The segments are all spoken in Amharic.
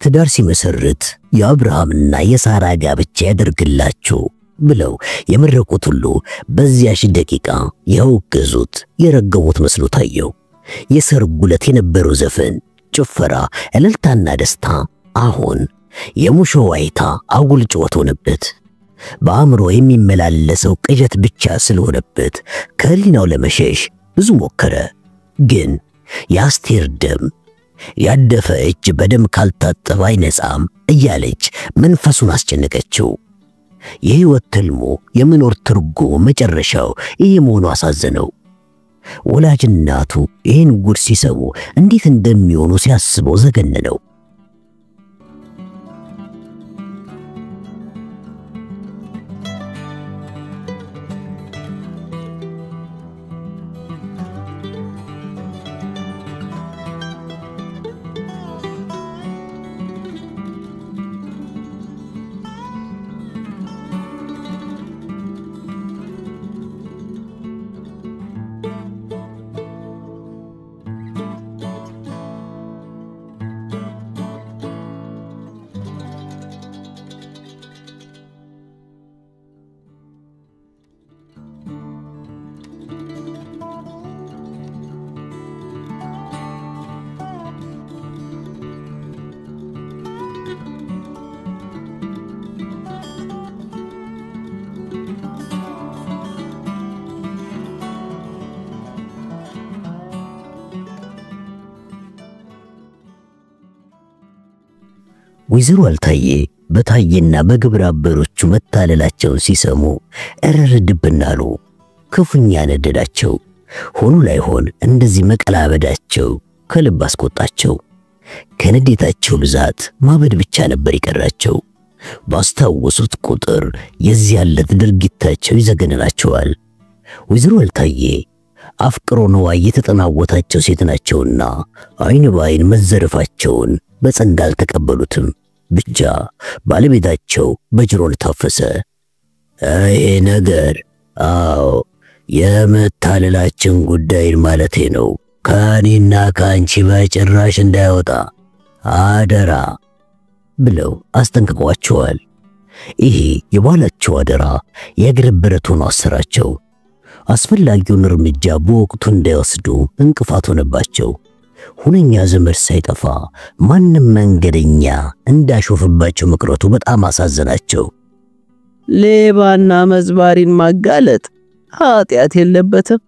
ትዳር ሲመሰርት የአብርሃምና የሳራ ጋብቻ ያደርግላችሁ ብለው የመረቁት ሁሉ በዚያች ደቂቃ ያወገዙት የረገሙት መስሎ ታየው። የሰርጉ ዕለት የነበረው ዘፈን፣ ጭፈራ፣ እልልታና ደስታ አሁን የሙሾ ዋይታ አጉል ጨዋታ ሆነበት። በአእምሮ የሚመላለሰው ቅዠት ብቻ ስለሆነበት ከህሊናው ለመሸሽ ብዙ ሞከረ። ግን የአስቴር ደም ያደፈ እጅ በደም ካልታጠበ አይነጻም እያለች መንፈሱን አስጨነቀችው። የህይወት ትልሙ የመኖር ትርጉም መጨረሻው ይህ መሆኑ አሳዘነው። ወላጅ እናቱ ይህን ጉድ ሲሰሙ እንዴት እንደሚሆኑ ሲያስበው ዘገነነው። ወይዘሮ አልታየ በታየና በግብረ አበሮቹ መታለላቸውን ሲሰሙ እረርድብናሉ። ክፉኛ ነደዳቸው። ሆኖ ላይሆን እንደዚህ መቀላበዳቸው ከልብ አስቆጣቸው። ከንዴታቸው ብዛት ማበድ ብቻ ነበር የቀራቸው። ባስታወሱት ቁጥር የዚያለት ድርጊታቸው ይዘገንናቸዋል። ወይዘሮ አልታየ አፍቅሮ ነዋይ የተጠናወታቸው ሴት ናቸውና አይን ባይን መዘረፋቸውን በጸጋ አልተቀበሉትም። ብቻ ባለቤታቸው በጅሮን ታፈሰ። ይሄ ነገር የመታለላችን ጉዳይ ማለቴ ነው። ከኔና ካንቺ በጭራሽ እንዳይወጣ አደራ ብለው አስጠንቅቀዋቸዋል። ይሄ የባላቸው አደራ የእግር ብረት ሆኖ አሰራቸው። አስፈላጊውን እርምጃ በወቅቱ እንዳይወስዱ እንቅፋት ሆነባቸው። ሁነኛ ዘመድ ሳይጠፋ ማንም መንገደኛ እንዳሾፍባቸው መቅረቱ በጣም አሳዘናቸው። ሌባና መዝባሪን ማጋለጥ ኃጢአት የለበትም፣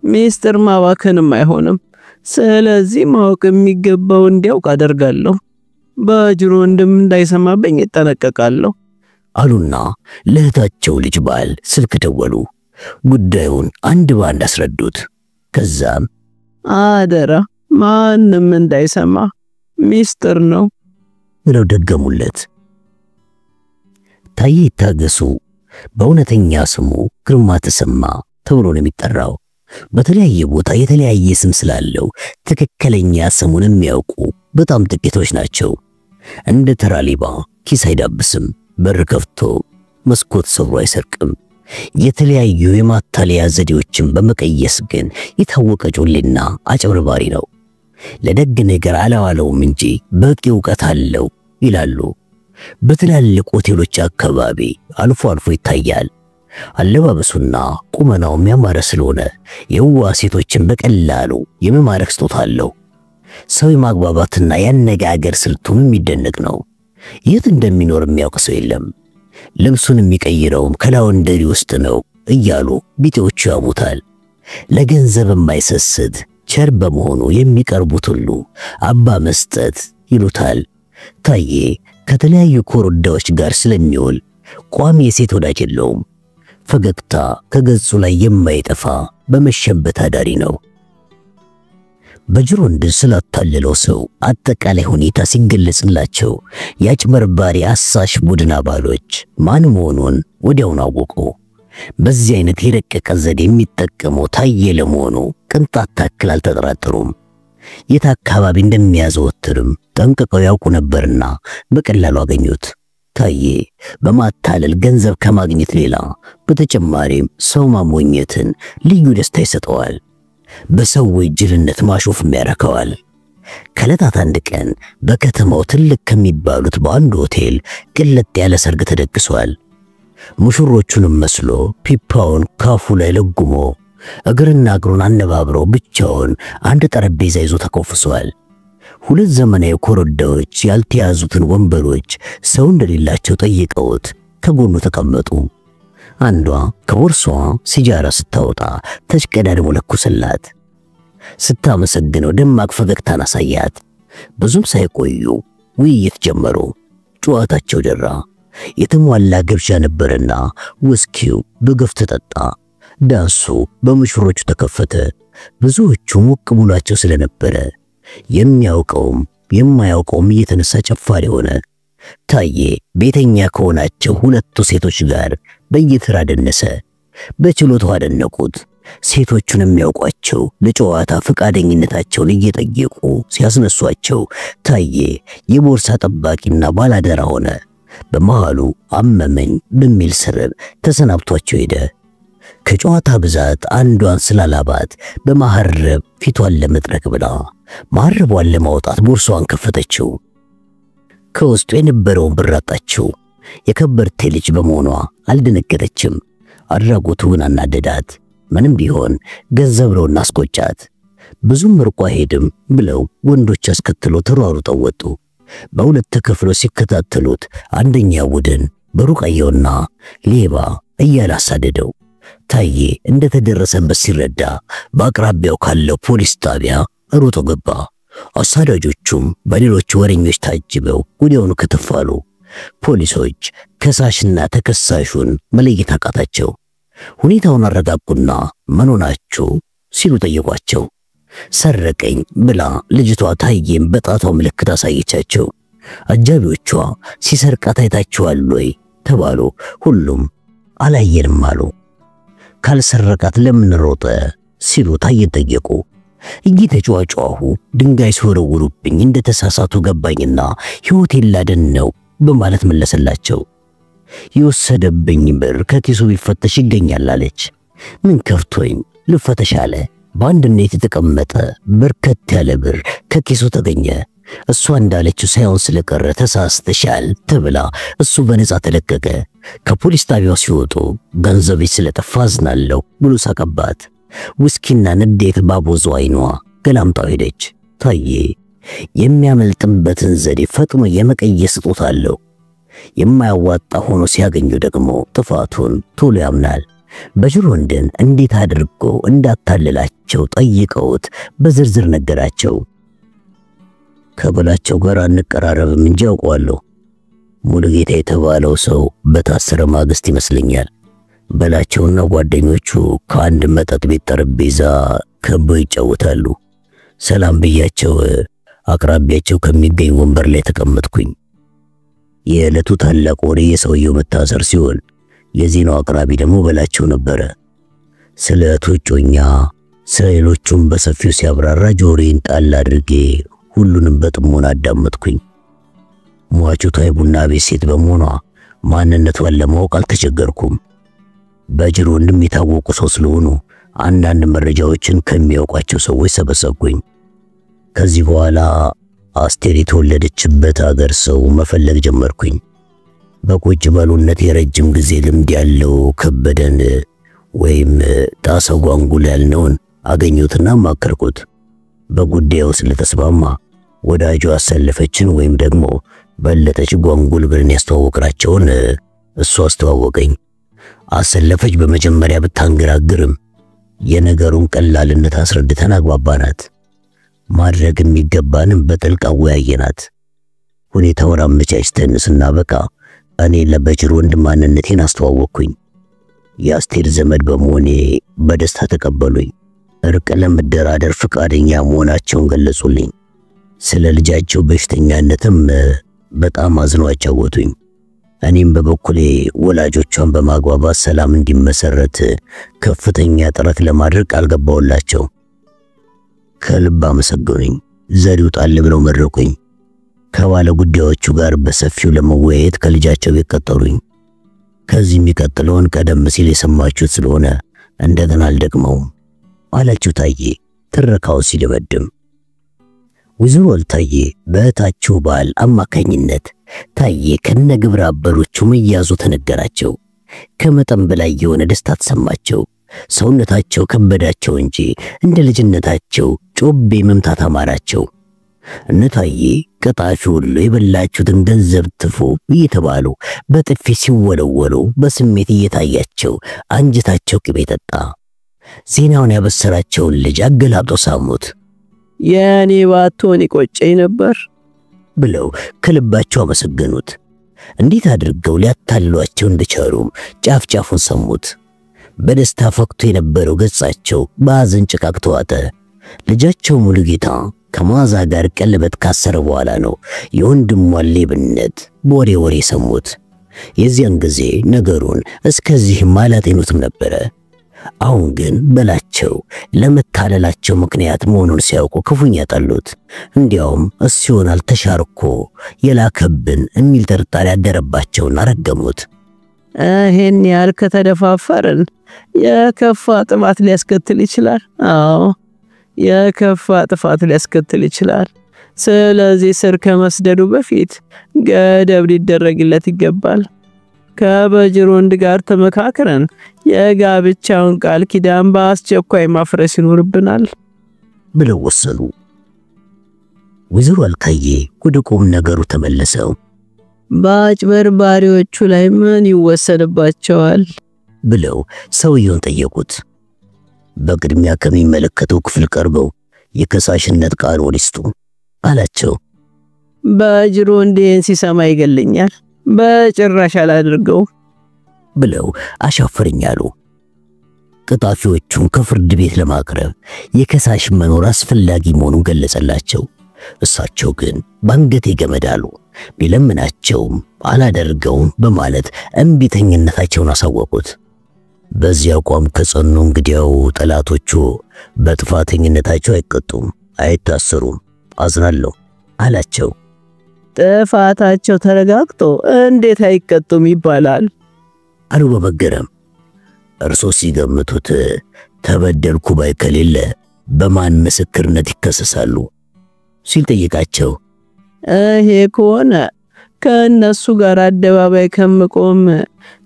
ሚስጥር ማባከንም አይሆንም። ስለዚህ ማወቅ የሚገባው እንዲያውቅ አደርጋለሁ። በጅሮ ወንድም እንዳይሰማብኝ እጠነቀቃለሁ አሉና ለእህታቸው ልጅ ባል ስልክ ደወሉ። ጉዳዩን አንድ ባንድ አስረዱት። ከዛም አደራ ማንም እንዳይሰማ ሚስጥር ነው ብለው ደገሙለት። ታዬ ይታገሱ በእውነተኛ ስሙ ግርማ ተሰማ ተብሎ ነው የሚጠራው። በተለያየ ቦታ የተለያየ ስም ስላለው ትክክለኛ ስሙን የሚያውቁ በጣም ጥቂቶች ናቸው። እንደ ተራ ሌባ ኪስ አይዳብስም፣ በር ከፍቶ መስኮት ሰብሮ አይሰርቅም። የተለያዩ የማታለያ ዘዴዎችን በመቀየስ ግን የታወቀ ጮሌና አጭበርባሪ ነው። ለደግ ነገር አላዋለውም እንጂ በቂ ዕውቀት አለው ይላሉ። በትላልቅ ሆቴሎች አካባቢ አልፎ አልፎ ይታያል። አለባበሱና ቁመናው የሚያማረ ስለሆነ የዋ ሴቶችን በቀላሉ የመማረክ ስጦታ አለው። ሰው የማግባባትና ያነጋገር ስልቱም የሚደነቅ ነው። የት እንደሚኖር የሚያውቅ ሰው የለም። ልብሱን የሚቀይረውም ከላውንደሪ ውስጥ ነው እያሉ ቢጤዎቹ ያሙታል። ለገንዘብ የማይሰስት ቸር በመሆኑ የሚቀርቡት ሁሉ አባ መስጠት ይሉታል። ታዬ ከተለያዩ ኮረዳዎች ጋር ስለሚውል ቋሚ የሴት ወዳጅ የለውም። ፈገግታ ከገጹ ላይ የማይጠፋ በመሸበት አዳሪ ነው። በጅሮንድ ስላታለለው ሰው አጠቃላይ ሁኔታ ሲገለጽላቸው ያጭበርባሪ አሳሽ ቡድን አባሎች ማን መሆኑን ወዲያው አወቁ። በዚህ አይነት የረቀቀ ዘዴ የሚጠቀመው ታዬ ለመሆኑ ቅንጣት ታክል አልተጠራጠሩም። የት አካባቢ እንደሚያዘወትርም ጠንቅቀው ያውቁ ነበርና በቀላሉ አገኙት። ታዬ በማታለል ገንዘብ ከማግኘት ሌላ በተጨማሪም ሰው ማሞኘትን ልዩ ደስታ ይሰጠዋል። በሰው ጅልነት ማሾፍ ያረካዋል። ከዕለታት አንድ ቀን በከተማው ትልቅ ከሚባሉት በአንድ ሆቴል ቅልጥ ያለ ሰርግ ተደግሷል። ሙሽሮቹንም መስሎ ፒፓውን ካፉ ላይ ለጉሞ እግርና እግሩን አነባብረው ብቻውን አንድ ጠረጴዛ ይዞ ተኮፍሷል። ሁለት ዘመናዊ ኮረዳዎች ያልተያዙትን ወንበሮች ሰው እንደሌላቸው ጠይቀውት ከጎኑ ተቀመጡ። አንዷ ከቦርሳዋ ሲጃራ ስታወጣ ተሽቀዳድሞ ለኩሰላት። ስታመሰግነው ደማቅ ፈገግታን አሳያት። ብዙም ሳይቆዩ ውይይት ጀመሩ። ጨዋታቸው ደራ። የተሟላ ግብዣ ነበርና ውስኪው በገፍ ተጠጣ። ዳንሱ በሙሽሮቹ ተከፈተ። ብዙዎቹ ሞቅ ብሏቸው ስለነበረ የሚያውቀውም የማያውቀውም እየተነሳ ጨፋሪ ሆነ። ታዬ ቤተኛ ከሆናቸው ሁለቱ ሴቶች ጋር በየተራ ደነሰ። በችሎታው አደነቁት። ሴቶቹን የሚያውቋቸው ለጨዋታ ፈቃደኝነታቸውን እየጠየቁ ሲያስነሷቸው ታዬ የቦርሳ ጠባቂና ባላደራ ሆነ። በመሃሉ አመመኝ በሚል ሰበብ ተሰናብቷቸው ሄደ። ከጨዋታ ብዛት አንዷን ስላላባት በማሐረብ ፊቷን ለመጥረግ ብላ ማሐረቧን ለማውጣት ቦርሳዋን ከፈተችው። ከውስጡ የነበረውን ብር አጣችው። የከበርቴ ልጅ በመሆኗ አልደነገጠችም። አድራጎቱ ግን አናደዳት። ምንም ቢሆን ገንዘብ ነው እናስቆጫት። ብዙም ርቆ ሄድም ብለው ወንዶች አስከትሎ ተሯሩጠው ወጡ። በሁለት ተከፍሎ ሲከታተሉት አንደኛው ቡድን በሩቃየውና ሌባ እያለ አሳደደው። ታዬ እንደተደረሰበት ሲረዳ በአቅራቢያው ካለው ፖሊስ ጣቢያ ሮጦ ገባ። አሳዳጆቹም በሌሎች ወሬኞች ታጅበው ወዲያውኑ ከተፋሉ። ፖሊሶች ከሳሽና ተከሳሹን መለየት አቃታቸው። ሁኔታውን አረጋጉና ምን ሆናችሁ ሲሉ ጠየቋቸው። ሰረቀኝ ብላ ልጅቷ ታዬም በጣቷ ምልክት አሳየቻቸው። አጃቢዎቿ ሲሰርቃት አይታችኋል ወይ ተባሉ። ሁሉም አላየንም አሉ። ካልሰረቃት ለምን ሮጠ ሲሉ ታዬን ጠየቁ። እየተጫዋጫሁ ድንጋይ ሲወረውሩብኝ እንደተሳሳቱ ገባኝና ሕይወቴን ላድን ነው በማለት መለሰላቸው። የወሰደብኝ ብር ከኪሱ ቢፈተሽ ይገኛል አለች። ምን ከፍቶኝ ልፈተሽ አለ። በአንድነት የተቀመጠ በርከት ያለ ብር ከኪሱ ተገኘ። እሷ እንዳለችው ሳይሆን ስለቀረ ተሳስተሻል ተብላ እሱ በነፃ ተለቀቀ። ከፖሊስ ጣቢያው ሲወጡ ገንዘብሽ ስለጠፋ አዝናለሁ ብሎ ሳቀባት። ውስኪና ንዴት ባቦዙ አይኗ ገላምጣው ሄደች። ታዬ የሚያመልጥበትን ዘዴ ፈጥኖ የመቀየስ ስጦታ አለው። የማያዋጣ ሆኖ ሲያገኙ ደግሞ ጥፋቱን ቶሎ ያምናል። በጅሮንድን እንዴት አድርጎ እንዳታለላቸው ጠይቀውት በዝርዝር ነገራቸው። ከበላቸው ጋር አንቀራረብም እንጂ አውቀዋለሁ። ሙሉጌታ የተባለው ሰው በታሰረ ማግስት ይመስለኛል በላቸውና ጓደኞቹ ከአንድ መጠጥ ቤት ጠረጴዛ ከበው ይጫወታሉ። ሰላም ብያቸው አቅራቢያቸው ከሚገኝ ወንበር ላይ ተቀመጥኩኝ። የዕለቱ ታላቅ ወሬ የሰውየው መታሰር ሲሆን የዜናው አቅራቢ ደግሞ በላቸው ነበረ። ስለ እጮኛ ስለ ሌሎቹም በሰፊው ሲያብራራ ጆሮዬን ጣል አድርጌ ሁሉንም በጥሞና አዳመጥኩኝ። ሟቹ ታይ ቡና ቤት ሴት በመሆኗ ማንነቷን ለማወቅ አልተቸገርኩም። በጅሮንድም የታወቁ ሰው ስለሆኑ አንዳንድ መረጃዎችን ከሚያውቋቸው ሰዎች ሰበሰብኩኝ። ከዚህ በኋላ አስቴር የተወለደችበት ሀገር ሰው መፈለግ ጀመርኩኝ። በቁጭ ባሉነት የረጅም ጊዜ ልምድ ያለው ከበደን ወይም ጣሰው ጓንጉል ያልነውን አገኙትና ማከርኩት። በጉዳዩ ስለተስማማ ወዳጁ አሰለፈችን ወይም ደግሞ በለጠች ጓንጉል ብለን ያስተዋወቅናቸውን እሱ አስተዋወቀኝ። አሰለፈች በመጀመሪያ ብታንገራግርም የነገሩን ቀላልነት አስረድተን አግባባናት። ማድረግ የሚገባንም በጥልቅ አወያየናት። ሁኔታውን አመቻችተን ስናበቃ እኔ ለበጅሮንድ ማንነቴን አስተዋወቅኩኝ። የአስቴር ዘመድ በመሆኔ በደስታ ተቀበሉኝ። እርቅ ለመደራደር ፈቃደኛ መሆናቸውን ገለጹልኝ። ስለ ልጃቸው በሽተኛነትም በጣም አዝነው አጫወቱኝ። እኔም በበኩሌ ወላጆቿን በማግባባት ሰላም እንዲመሰረት ከፍተኛ ጥረት ለማድረግ ቃል ገባሁላቸው። ከልብ አመሰገኑኝ። ዘሪው ጣል ብለው መረቁኝ። ከባለ ጉዳዮቹ ጋር በሰፊው ለመወያየት ከልጃቸው ቤት ቀጠሩኝ። ከዚህ የሚቀጥለውን ቀደም ሲል የሰማችሁት ስለሆነ እንደገና አልደግመውም አላችሁ ታዬ ትረካው ሲደበድም። ወይዘሮ አልታየ በእህታቸው ባል አማካኝነት ታየ ከነግብረ አበሮቹ መያዙ ተነገራቸው። ከመጠን በላይ የሆነ ደስታ ተሰማቸው። ሰውነታቸው ከበዳቸው እንጂ እንደ ልጅነታቸው ጮቤ መምታት አማራቸው። እነታየ ቀጣፊ ሁሉ የበላችሁትን ገንዘብ ትፉ እየተባሉ በጥፊ ሲወለወሉ በስሜት እየታያቸው አንጀታቸው ቅቤ ጠጣ። ዜናውን ያበሰራቸውን ልጅ አገላብጠው ሳሙት። የኔ ባትሆን ይቆጨኝ ነበር ብለው ከልባቸው አመሰገኑት። እንዴት አድርገው ሊያታልሏቸው እንደቻሉም ጫፍ ጫፉን ሰሙት። በደስታ ፈክቶ የነበረው ገጻቸው በሐዘን ጭቃቅ ተዋጠ። ልጃቸው ሙሉጌታ ከመዓዛ ጋር ቀለበት ካሰረ በኋላ ነው የወንድሟን ሌብነት በወሬ ሰሙት። የዚያን ጊዜ ነገሩን እስከዚህ ማላጤኑትም ነበረ። አሁን ግን በላቸው ለመታለላቸው ምክንያት መሆኑን ሲያውቁ ክፉኛ ጠሉት። እንዲያውም እሱ ይሆናል ተሻርኮ የላከብን የሚል ጥርጣሬ ያደረባቸውን አረገሙት። ይሄን ያህል ከተደፋፈርን የከፋ ጥፋት ሊያስከትል ይችላል። አዎ የከፋ ጥፋት ሊያስከትል ይችላል። ስለዚህ ስር ከመስደዱ በፊት ገደብ ሊደረግለት ይገባል። ከበጅሮንድ ጋር ተመካክረን የጋብቻውን ቃል ኪዳን በአስቸኳይ ማፍረስ ይኖርብናል ብለው ወሰኑ። ወይዘሮ አልታየ ወደ ቁም ነገሩ ተመለሰው። በአጭበርባሪዎቹ ላይ ምን ይወሰንባቸዋል ብለው ሰውየውን ጠየቁት። በቅድሚያ ከሚመለከተው ክፍል ቀርበው የከሳሽነት ቃሉን ይስጡ አላቸው። በጅሮንድ ሲሰማ ይገለኛል፣ በጭራሽ አላደርገው ብለው አሻፈረኛሉ። ቀጣፊዎቹን ከፍርድ ቤት ለማቅረብ የከሳሽ መኖር አስፈላጊ መሆኑን ገለጸላቸው። እሳቸው ግን ባንገቴ ገመዳሉ። ቢለምናቸውም አላደርገውም በማለት እምቢተኝነታቸውን አሳወቁት። በዚያ አቋም ከጸኑ እንግዲያው ጠላቶቹ በጥፋተኝነታቸው አይቀጡም፣ አይታሰሩም፣ አዝናለሁ አላቸው። ጥፋታቸው ተረጋግጦ እንዴት አይቀጡም ይባላል አሉ በመገረም። እርሶ ሲገምቱት ተበደልኩ ባይ ከሌለ በማን ምስክርነት ይከሰሳሉ ሲል ጠየቃቸው። ይሄ ከሆነ ከነሱ ጋር አደባባይ ከምቆም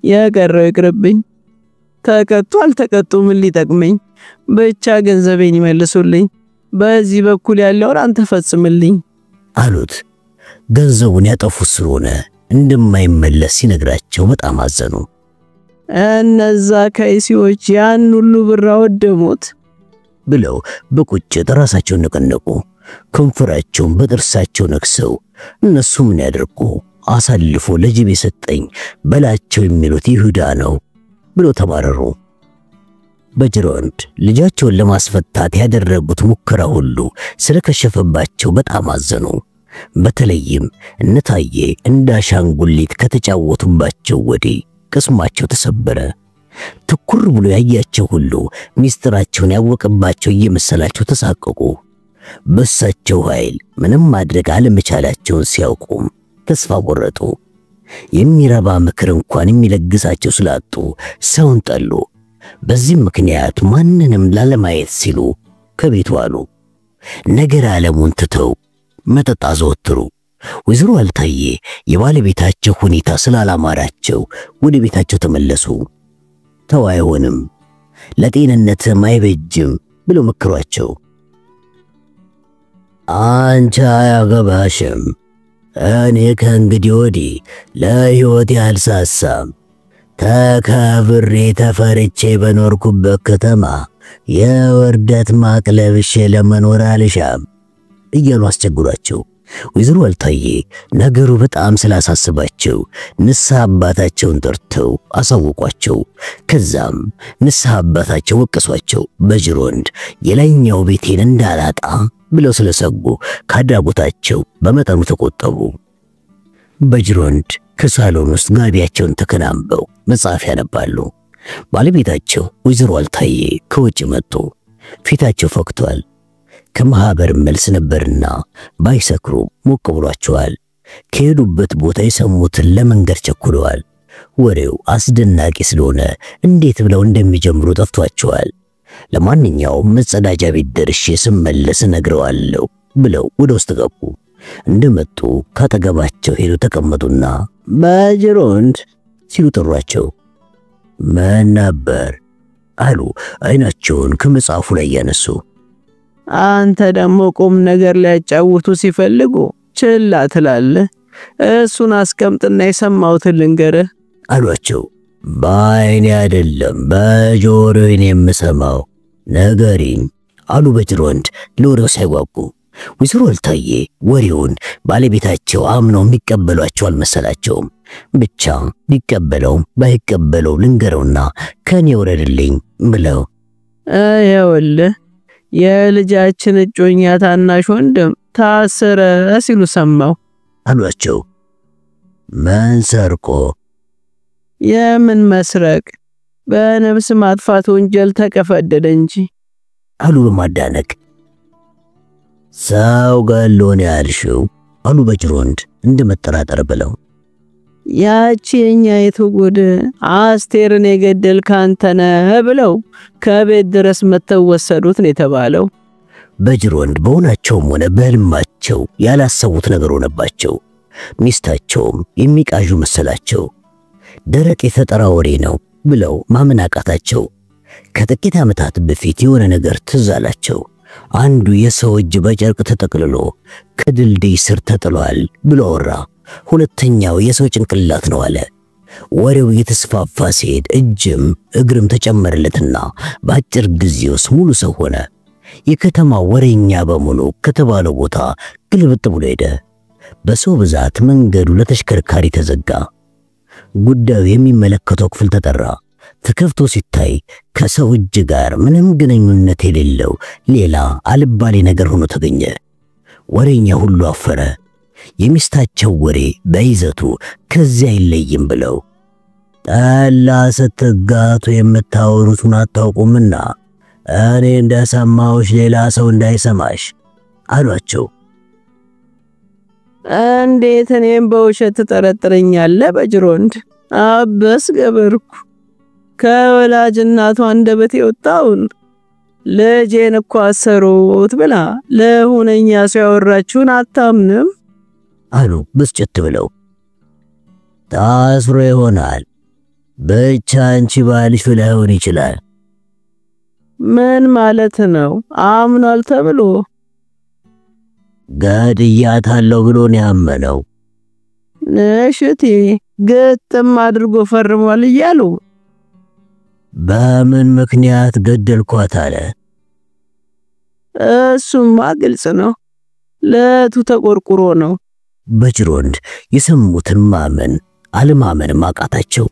ያቀረው ይቅርብኝ። ተቀጡ አልተቀጡ ምን ሊጠቅመኝ? ብቻ ገንዘቤን ይመልሱልኝ። በዚህ በኩል ያለውን አንተ ፈጽምልኝ አሉት። ገንዘቡን ያጠፉት ስለሆነ እንደማይመለስ ሲነግራቸው በጣም አዘኑ። እነዛ ከይሲዎች ያን ሁሉ ብር አወደሙት ብለው በቁጭት ራሳቸውን ነቀነቁ። ከንፈራቸውን በጥርሳቸው ነክሰው እነሱ ምን ያደርጉ አሳልፎ ለጅብ የሰጠኝ በላቸው የሚሉት ይሁዳ ነው ብለው ተባረሩ። በጅሮንድ ልጃቸውን ለማስፈታት ያደረጉት ሙከራ ሁሉ ስለከሸፈባቸው በጣም አዘኑ። በተለይም እነታየ እንዳሻንጉሊት ከተጫወቱባቸው ወዲህ ቅስማቸው ተሰበረ። ትኩር ብሎ ያያቸው ሁሉ ሚስጥራቸውን ያወቀባቸው እየመሰላቸው ተሳቀቁ። በሳቸው ኃይል ምንም ማድረግ አለመቻላቸውን ሲያውቁም ተስፋ ቆረጡ። የሚረባ ምክር እንኳን የሚለግሳቸው ስላጡ ሰውን ጠሉ። በዚህ ምክንያት ማንንም ላለማየት ሲሉ ከቤቱ አሉ። ነገር ዓለሙን ትተው መጠጥ አዘወትሩ። ወይዘሮ አልታየ የባለቤታቸው ሁኔታ ስላላማራቸው ወደ ቤታቸው ተመለሱ። ተው አይሆንም፣ ለጤንነትም አይበጅም ብለው መከሯቸው። አንቺ አያገባሽም፣ እኔ ከእንግዲህ ወዲህ ለሕይወቴ አልሳሳም፣ ተከብሬ ተፈርቼ በኖርኩበት ከተማ የውርደት ማቅ ለብሼ ለመኖር አልሻም እያሉ አስቸግሯቸው። ወይዘሮ አልታየ ነገሩ በጣም ስላሳስባቸው ንስሐ አባታቸውን ጠርተው አሳወቋቸው። ከዛም ንስሐ አባታቸው ወቀሷቸው። በጅሮንድ የላይኛው ቤቴን እንዳላጣ ብለው ስለሰጉ ካድራጎታቸው በመጠኑ ተቆጠቡ። በጅሮንድ ከሳሎን ውስጥ ጋቢያቸውን ተከናንበው መጽሐፍ ያነባሉ። ባለቤታቸው ወይዘሮ አልታየ ከውጭ መጡ። ፊታቸው ፈክቷል። ከማህበር መልስ ነበርና ባይሰክሩ ሞቅ ብሏቸዋል። ከሄዱበት ቦታ የሰሙትን ለመንገር ቸኩለዋል። ወሬው አስደናቂ ስለሆነ እንዴት ብለው እንደሚጀምሩ ጠፍቷቸዋል። ለማንኛውም መጸዳጃ ቤት ደርሼ ስመለስ ነግረዋለሁ ብለው ወደ ውስጥ ገቡ። እንደመጡ ካጠገባቸው ሄዱ ተቀመጡና በጅሮንድ ሲሉ ጠሯቸው። ምን ነበር አሉ አይናቸውን ከመጽሐፉ ላይ ያነሱ። አንተ ደግሞ ቁም ነገር ሊያጫውቱ ሲፈልጉ ችላ ትላለህ። እሱን አስቀምጥና የሰማሁትን ልንገርህ አሏቸው። በአይኔ አይደለም በጆሮዬ የምሰማው ነገሪኝ አሉ በጅሮንድ ለወሬው ሳይጓጉ። ወይዘሮ አልታየ ወሬውን ባለቤታቸው አምነው የሚቀበሏቸው አልመሰላቸውም። ብቻ ሊቀበለውም ባይቀበለው ልንገረውና ከኔ ወረድልኝ ብለው ይኸውልህ የልጃችን እጮኛ ታናሽ ወንድም ታሰረ ሲሉ ሰማሁ አሏቸው። ምን ሰርቆ? የምን መስረቅ? በነፍስ ማጥፋት ወንጀል ተቀፈደደ እንጂ አሉ በማዳነቅ። ሰው ገሎ ነው ያልሽው አሉ በጅሮንድ እንደመጠራጠር ብለው። ያቺ የኛይቱ ጉድ አስቴርን የገደልክ አንተ ነህ ብለው ከቤት ድረስ መተው ወሰዱት ነው የተባለው። በጅሮንድ በሆናቸውም ሆነ በህልማቸው ያላሰቡት ነገር ሆነባቸው። ሚስታቸውም የሚቃዡ መሰላቸው። ደረቅ የፈጠራ ወሬ ነው ብለው ማመን አቃታቸው። ከጥቂት ዓመታት በፊት የሆነ ነገር ትዝ አላቸው። አንዱ የሰው እጅ በጨርቅ ተጠቅልሎ ከድልድይ ስር ተጥሏል ብሎ አወራ። ሁለተኛው የሰው ጭንቅላት ነው አለ። ወሬው እየተስፋፋ ሲሄድ እጅም እግርም ተጨመረለትና በአጭር ጊዜ ውስጥ ሙሉ ሰው ሆነ። የከተማ ወሬኛ በሙሉ ከተባለው ቦታ ግልብጥ ብሎ ሄደ። በሰው ብዛት መንገዱ ለተሽከርካሪ ተዘጋ። ጉዳዩ የሚመለከተው ክፍል ተጠራ። ተከፍቶ ሲታይ ከሰው እጅ ጋር ምንም ግንኙነት የሌለው ሌላ አልባሌ ነገር ሆኖ ተገኘ። ወሬኛ ሁሉ አፈረ። የሚስታቸው ወሬ በይዘቱ ከዚያ አይለይም ብለው ጠላ ስትጋቱ የምታወሩትን አታውቁምና እኔ እንደሰማሁሽ ሌላ ሰው እንዳይሰማሽ አሏቸው። እንዴት እኔም በውሸት ትጠረጥረኛለህ በጅሮንድ? አበስ ገበርኩ። ከወላጅ እናቷ አንደበት የወጣውን ልጄን እኮ አሰሩት ብላ ለሁነኛ ሰው ያወራችሁን አታምንም አሉ ብስጭት ብለው። ታስሮ ይሆናል ብቻ አንቺ ባልሽ ላይሆን ይችላል። ምን ማለት ነው? አምኗል ተብሎ ገድያታለሁ ብሎ ነው ያመነው። እሽቲ ግጥም አድርጎ ፈርሟል እያሉ በምን ምክንያት ገደልኳት አለ? እሱማ ግልጽ ነው። ለቱ ተቆርቁሮ ነው። በጅሮንድ የሰሙትን ማመን አለማመን ማቃታቸው።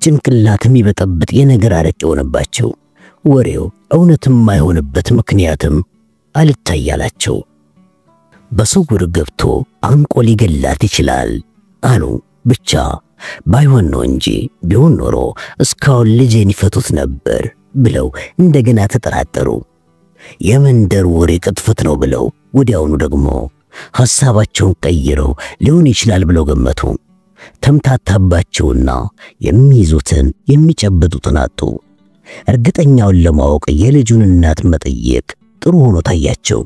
ጭንቅላት የሚበጠብጥ የነገር አረቅ ሆነባቸው። ወሬው እውነትም የማይሆንበት ምክንያትም አልታያላቸው። በስውር ገብቶ አንቆ ሊገላት ይችላል አሉ። ብቻ ባይሆን ነው እንጂ ቢሆን ኖሮ እስካሁን ልጄን ይፈቱት ነበር ብለው እንደገና ተጠራጠሩ። የመንደር ወሬ ቅጥፈት ነው ብለው ወዲያውኑ ደግሞ ሐሳባቸውን ቀይረው ሊሆን ይችላል ብለው ገመቱ። ተምታታባቸውና የሚይዙትን የሚጨብጡትን አጡ። እርግጠኛውን ለማወቅ የልጁን እናት መጠየቅ ጥሩ ሆኖ ታያቸው።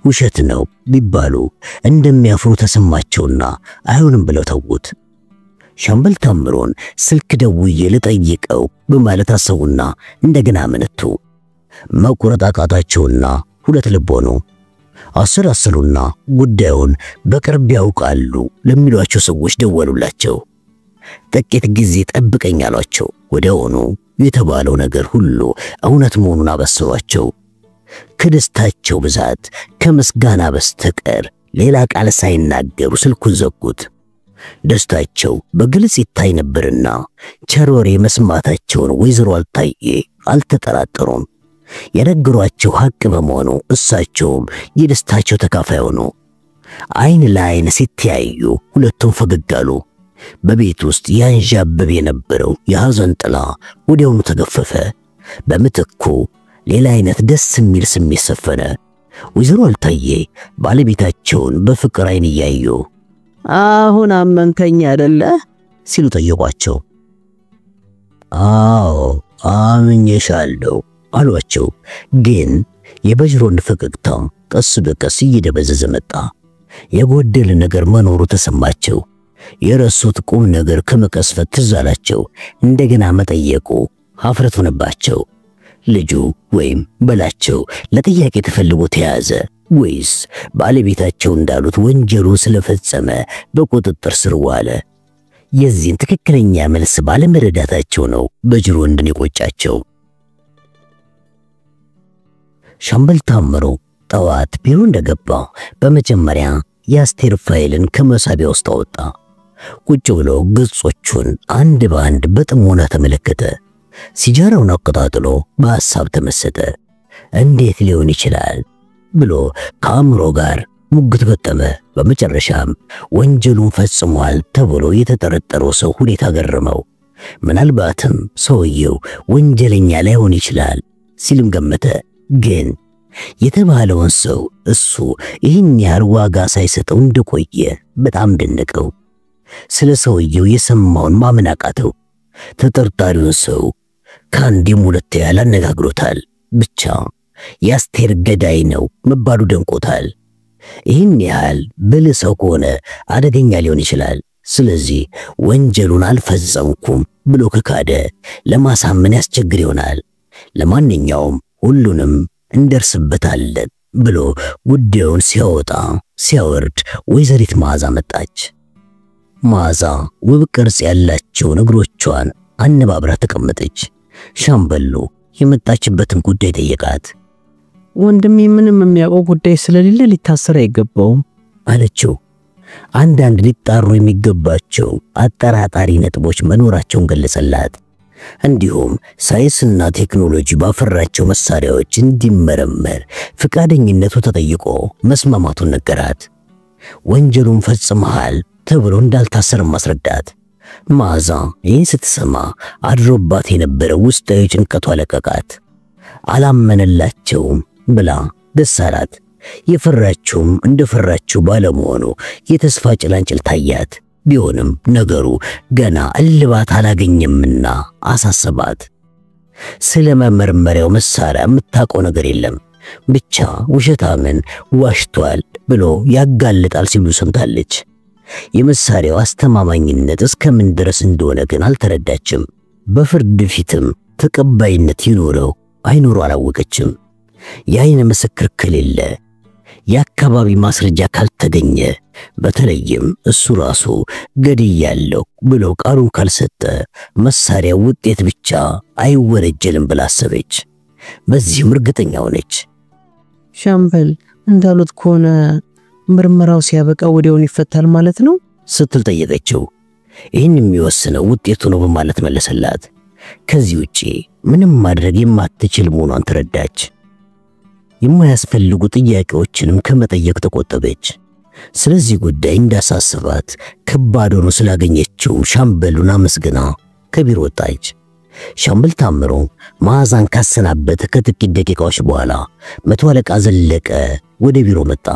ውሸት ነው ቢባሉ እንደሚያፍሩ ተሰማቸውና አይሆንም ብለው ተውት። ሻምበል ታምሮን ስልክ ደውዬ ልጠይቀው በማለት አሰቡና እንደገና አመነቱ። መቁረጥ አቃታቸውና ሁለት ልብ ሆኑ። አሰላሰሉና ጉዳዩን በቅርብ ያውቃሉ ለሚሏቸው ሰዎች ደወሉላቸው። ጥቂት ጊዜ ጠብቀኝ አሏቸው። ወዲያውኑ የተባለው ነገር ሁሉ እውነት መሆኑን አበሰሯቸው። ከደስታቸው ብዛት ከምስጋና በስተቀር ሌላ ቃል ሳይናገሩ ስልኩን ዘጉት። ደስታቸው በግልጽ ይታይ ነበርና ቸር ወሬ መስማታቸውን ወይዘሮ አልታየ አልተጠራጠሩም። የነገሯቸው ሐቅ በመሆኑ እሳቸውም የደስታቸው ተካፋይ ሆኑ። አይን ለአይን ሲተያዩ ሁለቱም ፈገግ አሉ። በቤት ውስጥ ያንዣብብ የነበረው የሐዘን ጥላ ወዲያውኑ ተገፈፈ። በምትኩ ሌላ አይነት ደስ የሚል ስሜት ሰፈነ። ወይዘሮ አልታየ ባለቤታቸውን በፍቅር አይን እያዩ አሁን አመንከኝ አይደለ ሲሉ ጠየቋቸው። አዎ አምኜሻለሁ አሏቸው። ግን የበጅሮን ፈገግታ ቀስ በቀስ እየደበዘዘ መጣ። የጎደለ ነገር መኖሩ ተሰማቸው። የረሱት ቁም ነገር ከመቀስፈት ትዝ አላቸው። እንደገና መጠየቁ ሀፍረት ሆነባቸው። ልጁ ወይም በላቸው ለጥያቄ ተፈልጎ ተያዘ ወይስ ባለቤታቸው እንዳሉት ወንጀሉ ስለፈጸመ በቁጥጥር ስር ዋለ? የዚህን ትክክለኛ መልስ ባለመረዳታቸው ነው በጅሮንድን የቆጫቸው። ሻምበል ታምሩ ጠዋት ቢሮ እንደገባ በመጀመሪያ የአስቴር ፋይልን ከመሳቢያ ውስጥ አወጣ። ቁጭ ብሎ ገጾቹን አንድ በአንድ በጥሞና ተመለከተ። ሲጃራውን አቀጣጥሎ በሐሳብ ተመሰጠ። እንዴት ሊሆን ይችላል ብሎ ከአእምሮ ጋር ሙግት ገጠመ። በመጨረሻም ወንጀሉን ፈጽሟል ተብሎ የተጠረጠረው ሰው ሁኔታ ገረመው። ምናልባትም ሰውየው ወንጀለኛ ላይሆን ይችላል ሲልም ገመተ። ግን የተባለውን ሰው እሱ ይህን ያህል ዋጋ ሳይሰጠው እንደቆየ በጣም ደነቀው። ስለ ሰውየው የሰማውን ማመን አቃተው። ተጠርጣሪውን ሰው ከአንዴም ሁለቴ ያላነጋግሮታል። ብቻ የአስቴር ገዳይ ነው መባሉ ደንቆታል። ይህን ያህል ብልህ ሰው ከሆነ አደገኛ ሊሆን ይችላል። ስለዚህ ወንጀሉን አልፈጸምኩም ብሎ ከካደ ለማሳመን ያስቸግር ይሆናል። ለማንኛውም ሁሉንም እንደርስበታለን ብሎ ጉዳዩን ሲያወጣ ሲያወርድ ወይዘሪት መዓዛ መጣች። መዓዛ ውብ ቅርጽ ያላቸውን እግሮቿን አነባብራ ተቀመጠች። ሻምበሉ የመጣችበትን ጉዳይ ጠየቃት። ወንድሜ ምንም የሚያውቀው ጉዳይ ስለሌለ ሊታሰር አይገባውም አለችው። አንዳንድ ሊጣሩ የሚገባቸው አጠራጣሪ ነጥቦች መኖራቸውን ገለጸላት። እንዲሁም ሳይንስና ቴክኖሎጂ ባፈራቸው መሳሪያዎች እንዲመረመር ፍቃደኝነቱ ተጠይቆ መስማማቱን ነገራት። ወንጀሉን ፈጽመሃል ተብሎ እንዳልታሰረ ማስረዳት። መዓዛ ይህን ስትሰማ አድሮባት የነበረ ውስጣዊ ጭንቀቷ ለቀቃት። አላመነላቸውም ብላ ደስ አላት። የፈራችውም እንደፈራችው ባለመሆኑ የተስፋ ጭላንጭል ታያት። ቢሆንም ነገሩ ገና እልባት አላገኘምና አሳሰባት። ስለ መመርመሪያው መሳሪያ የምታውቀው ነገር የለም፣ ብቻ ውሸታምን ዋሽቷል ብሎ ያጋልጣል ሲሉ ሰምታለች። የመሳሪያው አስተማማኝነት እስከምን ድረስ እንደሆነ ግን አልተረዳችም። በፍርድ ፊትም ተቀባይነት ይኖረው አይኖረው አላወቀችም። የዓይን ምስክር ከሌለ፣ የአካባቢ ማስረጃ ካልተገኘ፣ በተለይም እሱ ራሱ ገድያለሁ ብሎ ቃሉን ካልሰጠ መሳሪያው ውጤት ብቻ አይወረጀልም ብላ አሰበች። በዚህም እርግጠኛ ሆነች። ሻምበል እንዳሉት ከሆነ ምርመራው ሲያበቃ ወዲያውን ይፈታል ማለት ነው ስትል ጠየቀችው። ይህን የሚወስነው ውጤቱ ነው በማለት መለሰላት። ከዚህ ውጪ ምንም ማድረግ የማትችል መሆኗን ተረዳች። የማያስፈልጉ ጥያቄዎችንም ከመጠየቅ ተቆጠበች። ስለዚህ ጉዳይ እንዳሳስባት ከባድ ሆኖ ስላገኘችው ሻምበሉን አመስግና ከቢሮ ወጣች። ሻምበል ታምሩ መዓዛን ካሰናበተ ከጥቂት ደቂቃዎች በኋላ መቶ አለቃ ዘለቀ ወደ ቢሮ መጣ።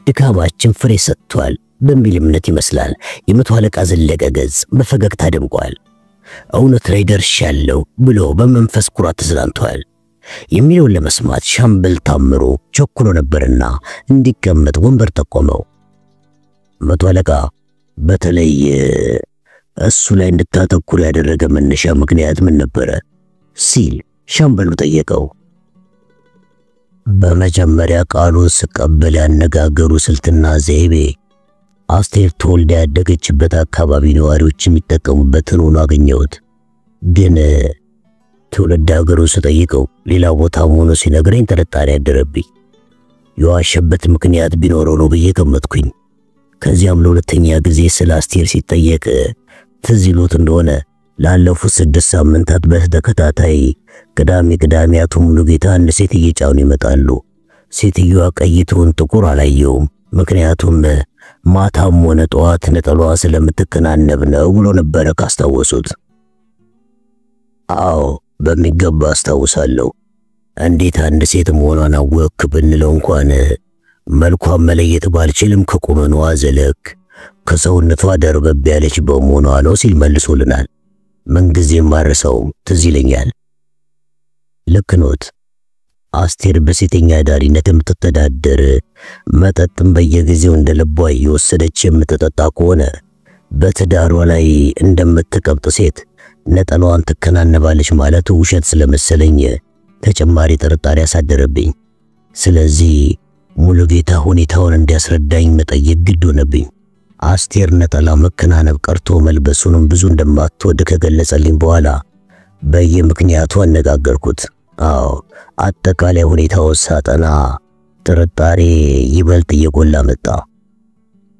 ድካማችን ፍሬ ሰጥቷል በሚል እምነት ይመስላል የመቶ አለቃ ዘለቀ ገጽ በፈገግታ ደምቋል። እውነት ላይ ደርሻለሁ ብሎ በመንፈስ ኩራት ተዝናንቷል። የሚለውን ለመስማት ሻምበል ታምሩ ቸኩሎ ነበርና እንዲቀመጥ ወንበር ጠቆመው። መቶ አለቃ በተለይ እሱ ላይ እንድታተኩር ያደረገ መነሻ ምክንያት ምን ነበረ ሲል ሻምበሉ ጠየቀው። በመጀመሪያ ቃሉን ስቀበል ያነጋገሩ ስልትና ዘይቤ አስቴር ተወልዳ ያደገችበት አካባቢ ነዋሪዎች የሚጠቀሙበትን ሆኖ አገኘሁት። ግን ትውልድ ሀገሩን ስጠይቀው ሌላ ቦታ ሆኖ ሲነግረኝ ጥርጣሬ ያደረብኝ። የዋሸበት ምክንያት ቢኖረው ነው ብዬ ገመትኩኝ። ከዚያም ለሁለተኛ ጊዜ ስለ አስቴር ሲጠየቅ ትዝ ይሎት እንደሆነ ላለፉት 6 ሳምንታት በተከታታይ ቅዳሜ አቶ ሙሉጌታ አንድ ሴት እየጫኑ ይመጣሉ። ሴትዮዋ ቀይቱን ጥቁር አላየውም፣ ምክንያቱም ማታም ሆነ ጠዋት ነጠላዋ ስለምትከናነብ ነው ብሎ ነበረ ካስታወሱት። አዎ በሚገባ አስታውሳለሁ። እንዴት አንድ ሴት መሆኗን አወክ ብንለው እንኳን መልኳን መለየት ባልችልም ከቁመኗ ዘለክ ከሰውነቷ ደርበብ ያለች በመሆኗ ነው ሲል መልሶልናል። ምንጊዜም ማረሰው ትዝ ይለኛል። ልክ ኖት። አስቴር በሴተኛ ዳሪነት የምትተዳደር መጠጥም በየጊዜው እንደ ልቧ እየወሰደች የምትጠጣ ከሆነ በትዳሯ ላይ እንደምትቀብጥ ሴት ነጠላዋን ትከናነባለች ማለቱ ውሸት ስለመሰለኝ ተጨማሪ ጥርጣሬ አሳደረብኝ። ስለዚህ ሙሉጌታ ሁኔታውን እንዲያስረዳኝ መጠየቅ ግድ ሆነብኝ። አስቴር ነጠላ መከናነብ ቀርቶ መልበሱንም ብዙ እንደማትወድ ከገለጸልኝ በኋላ በየምክንያቱ አነጋገርኩት። አዎ አጠቃላይ ሁኔታውን ሳጠና ጥርጣሬ ይበልጥ እየጎላ መጣ።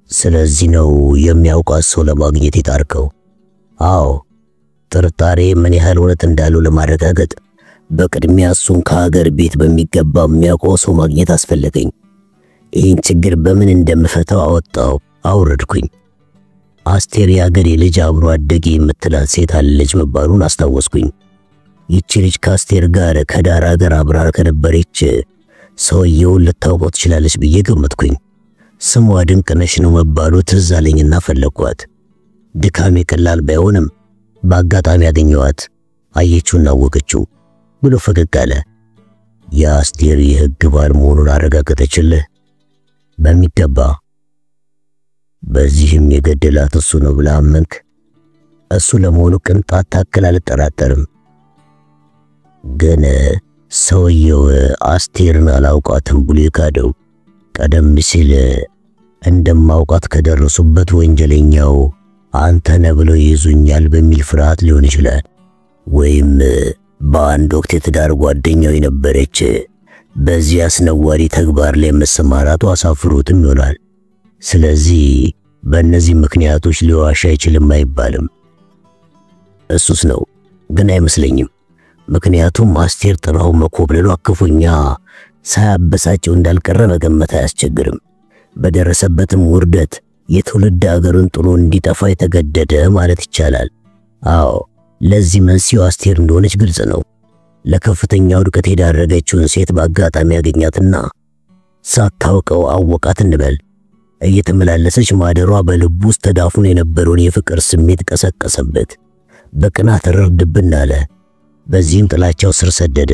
ስለዚህ ነው የሚያውቃት ሰው ለማግኘት የጣርከው? አዎ ጥርጣሬ ምን ያህል እውነት እንዳለው ለማረጋገጥ በቅድሚያ እሱን ከሀገር ቤት በሚገባ የሚያውቀው ሰው ማግኘት አስፈለገኝ። ይህን ችግር በምን እንደምፈታው አውረድኩኝ። አስቴር የአገሬ ልጅ አብሮ አደጌ የምትላት ሴት አለች መባሉን አስታወስኩኝ። ይቺ ልጅ ከአስቴር ጋር ከዳር ሀገር አብራ ከነበረች ሰውየውን ልታውቀው ትችላለች ብዬ ገመትኩኝ። ስሟ ድንቅነሽ ነው መባሉ ትዝ አለኝና ፈለኳት። ድካሜ ቀላል ባይሆንም በአጋጣሚ ያገኘዋት አየችውና አወቀችው ብሎ ፈገግ አለ። የአስቴር የሕግ ባል መሆኑን አረጋገጠችልህ? በሚገባ። በዚህም የገደላት እሱ ነው ብለህ አመንክ? እሱ ለመሆኑ ቅንጣት ታክል አልጠራጠርም። ግን ሰውየው አስቴርን አላውቃትም ብሎ የካደው ቀደም ሲል እንደማውቃት ከደረሱበት ወንጀለኛው አንተ ነህ ብለው ይዙኛል በሚል ፍርሃት ሊሆን ይችላል። ወይም በአንድ ወቅት የትዳር ጓደኛው የነበረች በዚህ አስነዋሪ ተግባር ላይ መሰማራቱ አሳፍሮትም ይሆናል። ስለዚህ በእነዚህ ምክንያቶች ሊዋሽ አይችልም አይባልም። እሱስ ነው ግን አይመስለኝም። ምክንያቱም አስቴር ጥራው መኮብለሏ ክፉኛ ሳያበሳጨው እንዳልቀረ መገመት አያስቸግርም። በደረሰበትም ውርደት የትውልድ አገሩን ጥሎ እንዲጠፋ የተገደደ ማለት ይቻላል። አዎ ለዚህ መንስኤው አስቴር እንደሆነች ግልጽ ነው። ለከፍተኛ ውድቀት የዳረገችውን ሴት በአጋጣሚ ያገኛትና ሳታውቀው አወቃት እንበል። እየተመላለሰች ማደሯ በልቡ ውስጥ ተዳፍኖ የነበረውን የፍቅር ስሜት ቀሰቀሰበት። በቅናት ረርድብን አለ። በዚህም ጥላቻው ስር ሰደደ።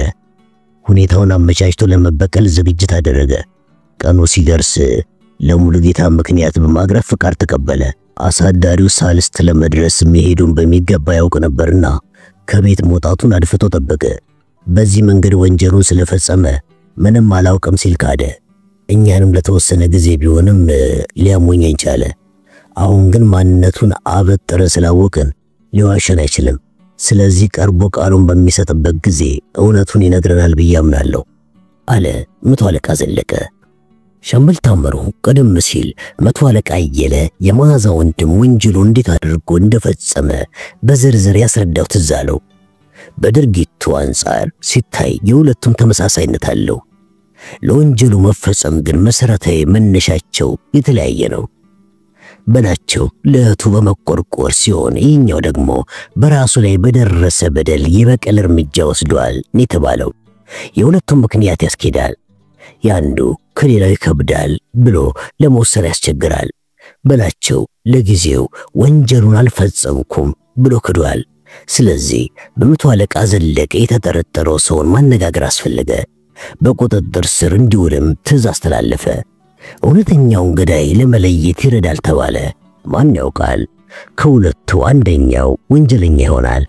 ሁኔታውን አመቻችቶ ለመበቀል ዝግጅት አደረገ። ቀኑ ሲደርስ ለሙሉጌታ ምክንያት በማቅረብ ፍቃድ ተቀበለ። አሳዳሪው ሳልስት ለመድረስ መሄዱን በሚገባ ያውቅ ነበርና ከቤት መውጣቱን አድፍቶ ጠበቀ። በዚህ መንገድ ወንጀሉን ስለፈጸመ ምንም አላውቅም ሲል ካደ። እኛንም ለተወሰነ ጊዜ ቢሆንም ሊያሞኘን ቻለ። አሁን ግን ማንነቱን አበጥረ ስላወቅን ሊዋሸን አይችልም። ስለዚህ ቀርቦ ቃሉን በሚሰጥበት ጊዜ እውነቱን ይነግረናል ብዬ አምናለሁ አለ መቶ አለቃ ዘለቀ። ሻምበል ታምሩ ቀደም ሲል መቶ አለቃ አየለ የመዓዛ ወንድም ወንጀሉ እንዴት አድርጎ እንደፈጸመ በዝርዝር ያስረዳው ትዝ አለው። በድርጊቱ አንጻር ሲታይ የሁለቱም ተመሳሳይነት አለው። ለወንጀሉ መፈጸም ግን መሰረታዊ መነሻቸው የተለያየ ነው። በላቸው ለእህቱ በመቆርቆር ሲሆን ይህኛው ደግሞ በራሱ ላይ በደረሰ በደል የበቀል እርምጃ ወስዷል የተባለው። የሁለቱም ምክንያት ያስኬዳል። ያንዱ ከሌላው ይከብዳል ብሎ ለመወሰን ያስቸግራል። በላቸው ለጊዜው ወንጀሉን አልፈጸምኩም ብሎ ክዷል። ስለዚህ በመቶ አለቃ ዘለቀ የተጠረጠረው ሰውን ማነጋገር አስፈለገ። በቁጥጥር ስር እንዲውልም ትዕዛዝ አስተላለፈ። እውነተኛውን ገዳይ ለመለየት ይረዳል ተባለ። ማን ያውቃል? ከሁለቱ አንደኛው ወንጀለኛ ይሆናል።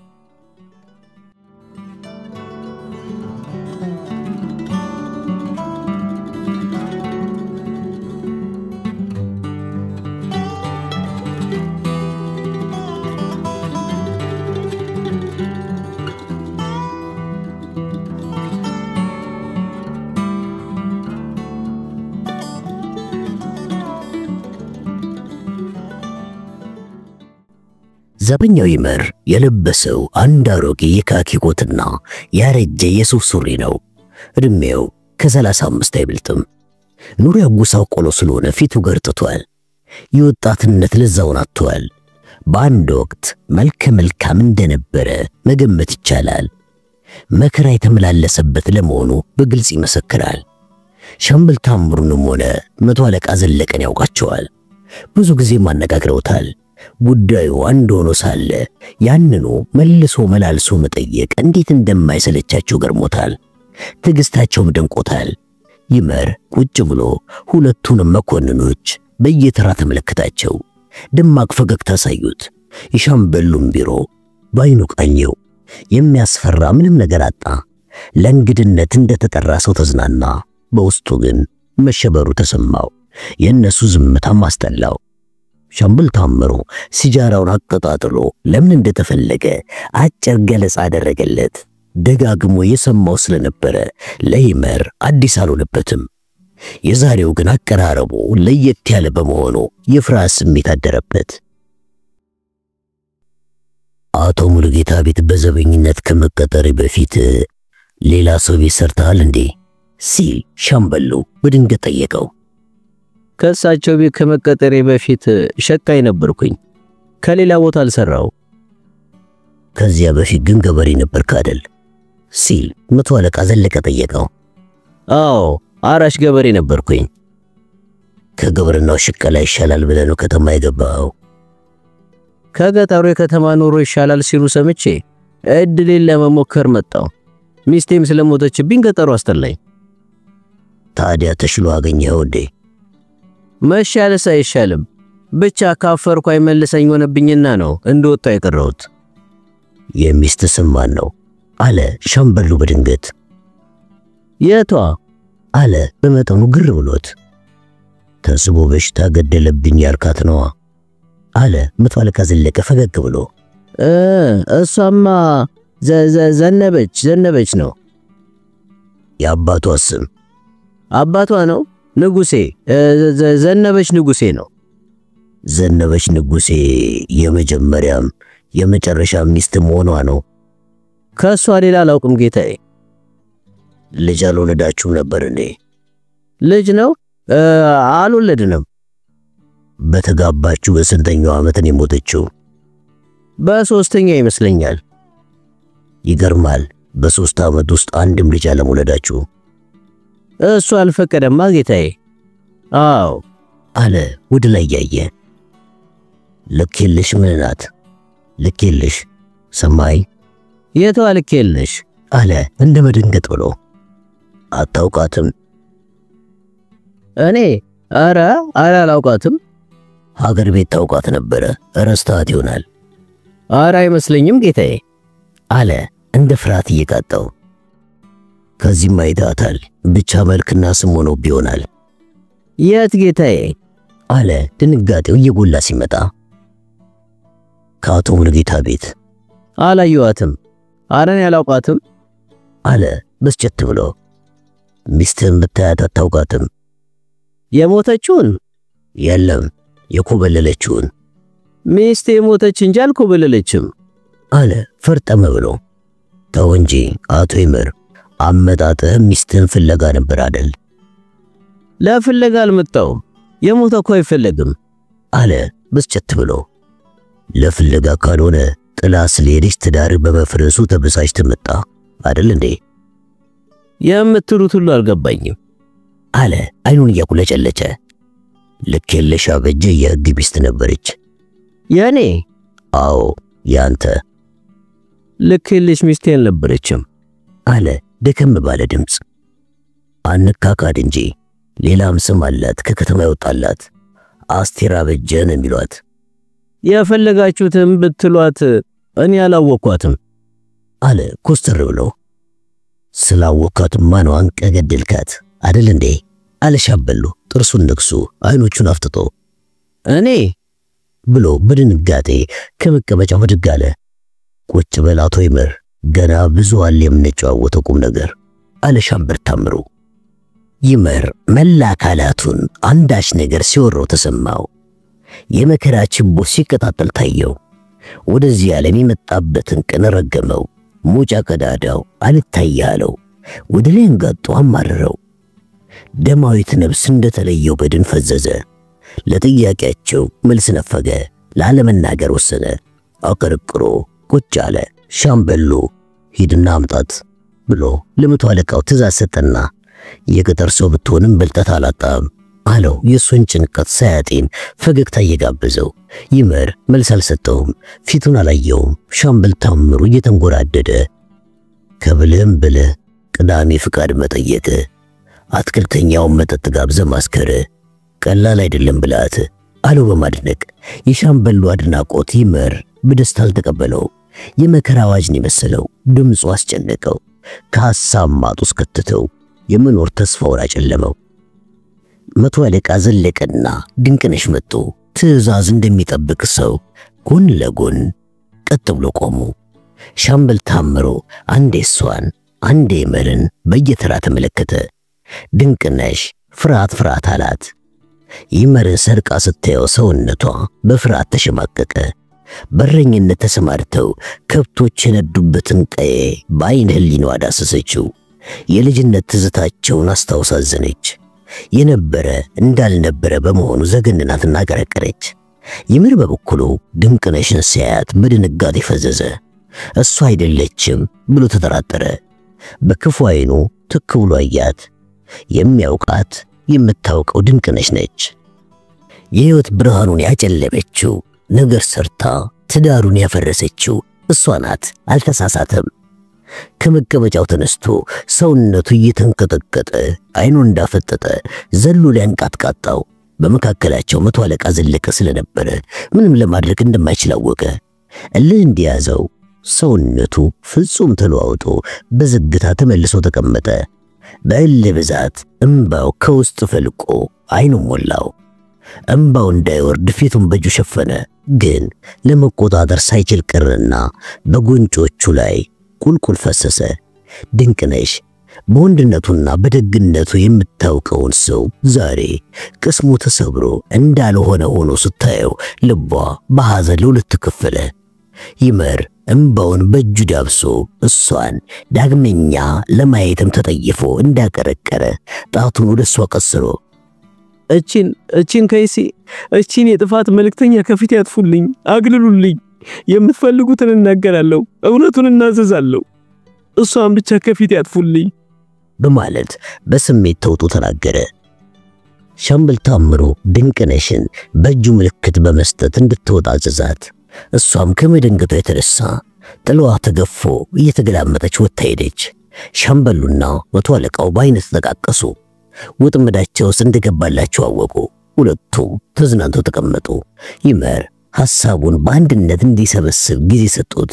ዘበኛው ይመር የለበሰው አንድ አሮጌ የካኪ ኮትና ያረጀ የሱፍ ሱሪ ነው። እድሜው ከ35 አይበልጥም። ኑሮ ያጉሳው ቆሎ ስለሆነ ፊቱ ገርጥቷል። የወጣትነት ለዛውን አጥቷል። በአንድ ወቅት መልከ መልካም እንደነበረ መገመት ይቻላል። መከራ የተመላለሰበት ለመሆኑ በግልጽ ይመሰክራል። ሻምበል ታምሩንም ሆነ መቶ አለቃ ዘለቀን ያውቃቸዋል። ብዙ ጊዜ ማነጋግረውታል። ጉዳዩ አንድ ሆኖ ሳለ ያንኑ መልሶ መላልሶ መጠየቅ እንዴት እንደማይሰለቻቸው ገርሞታል። ትዕግስታቸውም ደንቆታል። ይመር ቁጭ ብሎ ሁለቱንም መኮንኖች በየተራ ተመለከታቸው። ደማቅ ፈገግታ አሳዩት። የሻምበሉም ቢሮ ባይኑ ቃኘው። የሚያስፈራ ምንም ነገር አጣ። ለእንግድነት እንደተጠራ ሰው ተዝናና። በውስጡ ግን መሸበሩ ተሰማው። የእነሱ ዝምታም አስጠላው። ሻምበል ታምሩ ሲጃራውን አቀጣጥሎ ለምን እንደተፈለገ አጭር ገለጻ አደረገለት። ደጋግሞ የሰማው ስለነበረ ለይመር አዲስ አልሆነበትም። የዛሬው ግን አቀራረቡ ለየት ያለ በመሆኑ የፍርሃት ስሜት አደረበት። አቶ ሙሉጌታ ቤት በዘበኝነት ከመቀጠሪ በፊት ሌላ ሰው ቤት ሰርተሃል እንዴ? ሲል ሻምበሉ በድንገት ጠየቀው። ከእሳቸው ቤት ከመቀጠሪ በፊት ሸቃይ ነበርኩኝ። ከሌላ ቦታ አልሰራው። ከዚያ በፊት ግን ገበሬ ነበርክ አይደል? ሲል መቶ አለቃ ዘለቀ ጠየቀው። አዎ አራሽ ገበሬ ነበርኩኝ። ከግብርናው ሽቀላ ይሻላል ብለህ ነው ከተማ የገባው? ከገጠሩ የከተማ ኑሮ ይሻላል ሲሉ ሰምቼ እድሌን ለመሞከር መጣው። ሚስቴም ስለሞተችብኝ ገጠሩ አስጠላኝ። ታዲያ ተሽሎ አገኘኸው እንዴ? መሻለስ አይሻልም፣ ብቻ ካፈርኩ አይመልሰኝ ሆነብኝና ነው እንደወጣው የቀረሁት። የሚስት ስም ማን ነው? አለ ሻምበሉ በድንገት። የቷ? አለ በመጠኑ ግር ብሎት። ተስቦ በሽታ ገደለብኝ ያልካት ነዋ አለ መቶ አለቃ ዘለቀ ፈገግ ብሎ። እሷማ ዘነበች ነው። የአባቷ ስም? አባቷ ነው ንጉሴ። ዘነበች ንጉሴ ነው። ዘነበች ንጉሴ የመጀመሪያም የመጨረሻ ሚስት መሆኗ ነው? ከሷ ሌላ አላውቅም ጌታዬ። ልጅ አልወለዳችሁም ነበር እንዴ? ልጅ ነው አልወለድንም። በተጋባችሁ በስንተኛው ዓመት ነው የሞተችው? በሶስተኛ ይመስለኛል። ይገርማል። በሶስት ዓመት ውስጥ አንድም ልጅ አለመውለዳችሁ። እሱ አልፈቀደማ ጌታዬ። አዎ አለ ወደ ላይ ያየ። ልኬልሽ ምን ናት? ልኬልሽ ሰማይ? የቷ ልኬልሽ? አለ እንደ መደንገጥ ብሎ። አታውቃትም? እኔ ኧረ አላውቃትም። ሀገር ቤት ታውቃት ነበረ፣ ረስታት ይሆናል። ኧረ አይመስለኝም ጌታዬ አለ እንደ ፍርሃት እየቃጣው። ከዚህም አይታታል፣ ብቻ መልክና ስም ሆኖ ቢሆናል። የት ጌታዬ? አለ ድንጋጤው እየጎላ ሲመጣ። ከአቶ ሙሉጌታ ቤት። አላየኋትም። ኧረ እኔ አላውቃትም አለ በስጨት ብሎ። ሚስትህን ብታያት አታውቃትም? የሞተችውን? የለም የኮበለለችውን። ሚስቴ የሞተች እንጂ አልኮበለለችም አለ ፈርጠም ብሎ። ተው እንጂ አቶ ይመር፣ አመጣጥህ ሚስትህን ፍለጋ ነበር አይደል? ለፍለጋ አልመጣሁም። የሞተ እኮ አይፈለግም አለ በስጨት ብሎ። ለፍለጋ ካልሆነ ጥላ ስለሄደች ትዳር በመፍረሱ ተበሳጭተህ መጣ አይደል እንዴ? የምትሉት ሁሉ አልገባኝም አለ አይኑን እያቁለጨለጨ። ልኬልሽ አበጀ የሕግ ሚስት ነበረች። የኔ? አዎ ያንተ። ልኬልሽ ሚስቴ አልነበረችም አለ ደከም ባለ ድምፅ። አንካካድ እንጂ ሌላም ስም አላት ከከተማ ይወጣላት። አስቴር አበጀ ነው የሚሏት። የፈለጋችሁትን ብትሏት እኔ አላወኳትም አለ ኮስተር ብሎ። ስላወካትማ ነው አንቀህ ገደልካት አይደል እንዴ? አለ ሻምበሉ ጥርሱን ነክሶ አይኖቹን አፍጥጦ። እኔ ብሎ በድንጋጤ ከመቀመጫው ብድግ አለ። ቁጭ በል አቶ ይመር፣ ገና ብዙ አለ የምንጨዋወተው ቁም ነገር አለ ሻምበል ታምሩ። ይመር መላ አካላቱን አንዳች ነገር ሲወረው ተሰማው። የመከራ ችቦ ሲቀጣጠል ታየው። ወደዚህ ዓለም የመጣበትን ቀን ረገመው። ሙጫ ቀዳዳው አልታያለው። ወደ ላይ እንጋጦ አማረረው። ደማዊት ነፍስ እንደተለየው በድን ፈዘዘ። ለጥያቄያቸው መልስ ነፈገ። ላለመናገር ወሰነ። አቀርቅሮ ቁጭ አለ። ሻምበሉ ሂድና አምጣት ብሎ ለመቶ አለቃው ትእዛዝ ሰጠና የቅጥር ሰው ብትሆንም በልጠት አላጣም አለው። የሱን ጭንቀት ሳያጤን ፈገግታ እየጋበዘው። ይመር መልስ አልሰጠውም። ፊቱን አላየውም። ሻምበል ታምሩ እየተንጎራደደ ከብልህም ብልህ ቅዳሜ ፍቃድ መጠየቅ፣ አትክልተኛውን መጠጥ ጋብዘ ማስከረ ቀላል አይደለም ብላት አለው በማድነቅ። የሻምበሉ አድናቆት ይመር በደስታ አልተቀበለው። የመከራ አዋጅን የመሰለው ድምፁ አስጨነቀው። ከሐሳብ ማጡ እስከተተው የመኖር ተስፋውን አጨለመው። መቶ አለቃ ዘለቀና ድንቅነሽ መጡ። ትዕዛዝ እንደሚጠብቅ ሰው ጎን ለጎን ቀጥ ብሎ ቆሙ። ሻምበል ታምሮ አንዴ እሷን አንዴ ይመርን በየተራ ተመለከተ። ድንቅነሽ ፍርሃት አላት። ይመርን ሰርቃ ስታየው ሰውነቷ በፍርሃት ተሸማቀቀ። በረኝነት ተሰማርተው ከብቶች የነዱበትን ቀዬ በአይን ህሊናዋ ዳሰሰችው። የልጅነት ትዝታቸውን አስታውሳዘነች። የነበረ እንዳልነበረ በመሆኑ ዘገንናትና ገረቀረች። ይምር በበኩሉ ድንቅነሽን ሲያያት በድንጋጤ ፈዘዘ። እሷ አይደለችም ብሎ ተጠራጠረ። በክፉ አይኑ ትክ ብሎ አያት። የሚያውቃት የምታውቀው ድንቅነሽ ነች። የህይወት ብርሃኑን ያጨለመችው ነገር ሰርታ ትዳሩን ያፈረሰችው እሷ ናት። አልተሳሳተም። ከመቀመጫው ተነስቶ ሰውነቱ እየተንቀጠቀጠ አይኑ እንዳፈጠጠ ዘሎ ሊያንቃጥቃጣው። በመካከላቸው መቶ አለቃ ዘለቀ ስለነበረ ምንም ለማድረግ እንደማይችል አወቀ። እልህ እንዲያዘው ሰውነቱ ፍጹም ተለዋውጦ በዝግታ ተመልሶ ተቀመጠ። በእልህ ብዛት እንባው ከውስጥ ፈልቆ አይኑ ሞላው። እንባው እንዳይወርድ ፊቱን በእጁ ሸፈነ። ግን ለመቆጣጠር ሳይችል ቀረና በጉንጮቹ ላይ ቁልቁል ፈሰሰ። ድንቅነሽ በወንድነቱና በደግነቱ የምታውቀውን ሰው ዛሬ ቅስሙ ተሰብሮ እንዳልሆነ ሆኖ ስታየው ልቧ በሐዘን ለሁለት ተከፈለ። ይመር እንባውን በእጁ ዳብሶ እሷን ዳግመኛ ለማየትም ተጠይፎ እንዳቀረቀረ ጣቱን ወደሷ ቀስሮ እቺን ከይሲ እቺን የጥፋት መልእክተኛ ከፊት ያጥፉልኝ፣ አግልሉልኝ፣ የምትፈልጉትን እናገራለሁ፣ እውነቱን እናዘዛለሁ፣ እሷን ብቻ ከፊት ያጥፉልኝ በማለት በስሜት ተውጦ ተናገረ። ሻምበል ታምሮ ድንቅነሽን በእጁ ምልክት በመስጠት እንድትወጣ አዘዛት። እሷም ከመደንገጧ የተነሳ ጥሏ ተገፎ እየተገላመጠች ወጥታ ሄደች። ሻምበሉና መቶ አለቃው በአይነት ተጠቃቀሱ። ወጥመዳቸውስ እንደገባላቸው አወቁ። ሁለቱም ተዝናንተው ተቀመጡ። ይመር ሐሳቡን በአንድነት እንዲሰበስብ ጊዜ ሰጡት።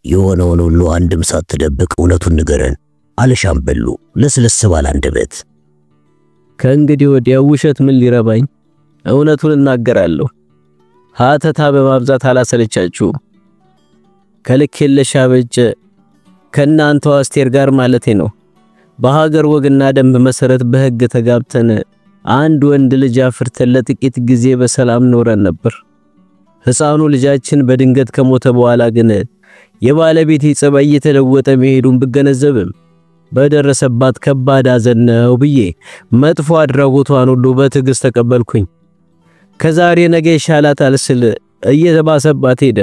የሆነውን ሁሉ አንድም ሳትደብቅ እውነቱን ንገረን አለ ሻምበሉ ለስለስ ባለ አንደበት። ከእንግዲህ ወዲያ ውሸት ምን ሊረባኝ፣ እውነቱን እናገራለሁ። ሀተታ በማብዛት አላሰለቻችሁም። ከልክ የለሽ አበጀ ከናንተው አስቴር ጋር ማለቴ ነው በሀገር ወግና ደንብ መሰረት በሕግ ተጋብተን አንድ ወንድ ልጅ አፍርተን ለጥቂት ጊዜ በሰላም ኖረን ነበር። ሕፃኑ ልጃችን በድንገት ከሞተ በኋላ ግን የባለቤቴ ጸባይ የተለወጠ መሄዱን ብገነዘብም በደረሰባት ከባድ ሐዘን ነው ብዬ መጥፎ አድራጎቷን ሁሉ በትዕግስት ተቀበልኩኝ። ከዛሬ ነገ ይሻላታል ስል እየተባሰባት ሄደ።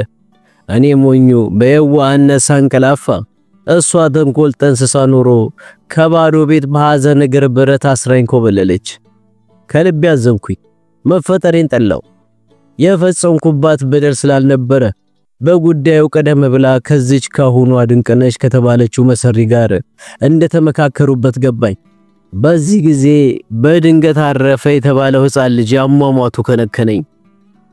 እኔ ሞኙ በየዋህነት ሳንቀላፋ እሷ ተንኮል ጠንስሳ ኖሮ ከባዶ ቤት በሐዘን እግር ብረት አስራኝ ኮበለለች። ከልቤ አዘንኩኝ፣ መፈጠሬን ጠላው። የፈጸምኩባት በደል ስላልነበረ በጉዳዩ ቀደም ብላ ከዚች ካሁኗ ድንቅነሽ ከተባለችው መሰሪ ጋር እንደተመካከሩበት ገባኝ። በዚህ ጊዜ በድንገት አረፈ የተባለው ሕፃን ልጅ አሟሟቱ ከነከነኝ።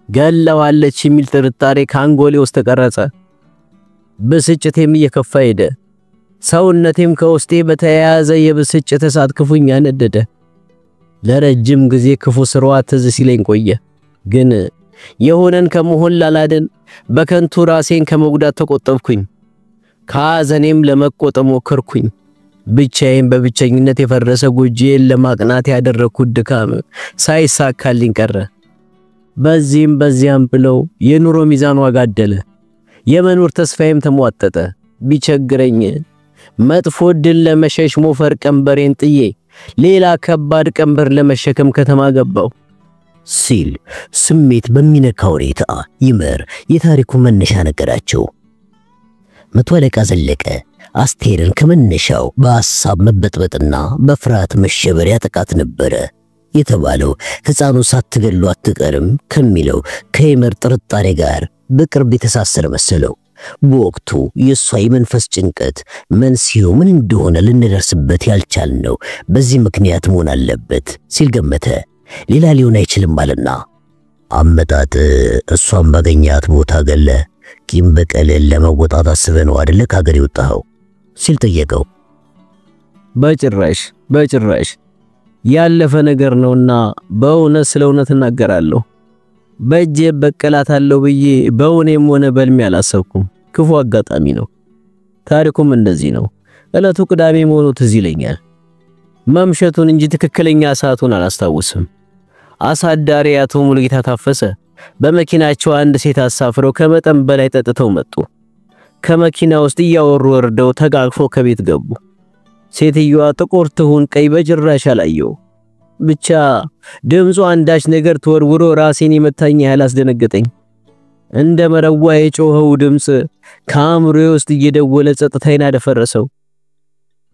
ገለዋለች የሚል ጥርጣሬ ካንጎሌ ውስጥ ተቀረጸ። ብስጭቴም እየከፋ ሄደ። ሰውነቴም ከውስጤ በተያያዘ የብስጭት እሳት ክፉኛ ነደደ። ለረጅም ጊዜ ክፉ ስራዋ ትዝ ሲለኝ ቆየ። ግን የሆነን ከመሆን ላላደን በከንቱ ራሴን ከመጉዳት ተቆጠብኩኝ። ከሐዘኔም ለመቆጠብ ሞከርኩኝ። ብቻዬን በብቸኝነት የፈረሰ ጎጆዬን ለማቅናት ያደረኩት ድካም ሳይሳካልኝ ቀረ። በዚህም በዚያም ብለው የኑሮ ሚዛን ዋጋደለ። የመኖር ተስፋዬም ተሟጠጠ። ቢቸግረኝ መጥፎ ድል ለመሸሽ ሞፈር ቀንበሬን ጥዬ ሌላ ከባድ ቀንበር ለመሸከም ከተማ ገባው ሲል ስሜት በሚነካ ሁኔታ ይመር የታሪኩ መነሻ ነገራቸው። መቶ አለቃ ዘለቀ አስቴርን ከመነሻው በሐሳብ መበጥበጥና በፍርሃት መሸበር ያጠቃት ነበረ የተባለው ሕፃኑ ሳትገሉ አትቀርም ከሚለው ከይመር ጥርጣሬ ጋር በቅርብ የተሳሰረ መሰለው። በወቅቱ የሷ የመንፈስ ጭንቀት መንስኤው ምን እንደሆነ ልንደርስበት ያልቻልነው በዚህ ምክንያት መሆን አለበት ሲል ገመተ። ሌላ ሊሆን አይችልም አለና አመጣጥ እሷን ባገኛት ቦታ ገለ ቂም በቀልን ለመወጣት አስበህ ነው አይደል ከሀገር የወጣኸው ሲል ጠየቀው። በጭራሽ ያለፈ ነገር ነውና በእውነት ስለ እውነት እናገራለሁ። በእጄ በቀላታለሁ ብዬ በእውኔም ሆነ በልሜ አላሰብኩም። ክፉ አጋጣሚ ነው። ታሪኩም እንደዚህ ነው። እለቱ ቅዳሜ መሆኑ ትዝ ይለኛል። መምሸቱን እንጂ ትክክለኛ ሰዓቱን አላስታውስም። አሳዳሪ አቶ ሙሉጌታ ታፈሰ በመኪናቸው አንድ ሴት አሳፍረው ከመጠን በላይ ጠጥተው መጡ። ከመኪና ውስጥ እያወሩ ወርደው ተጋግፈው ከቤት ገቡ። ሴትየዋ ጥቁር ትሁን ቀይ በጭራሽ አላየው። ብቻ ድምፁ አንዳች ነገር ተወርውሮ ራሴን የመታኝ ያህል አስደነገጠኝ። እንደ መረዋ የጮኸው ድምፅ ከአእምሮዬ ውስጥ እየደወለ ጸጥታዬን አደፈረሰው።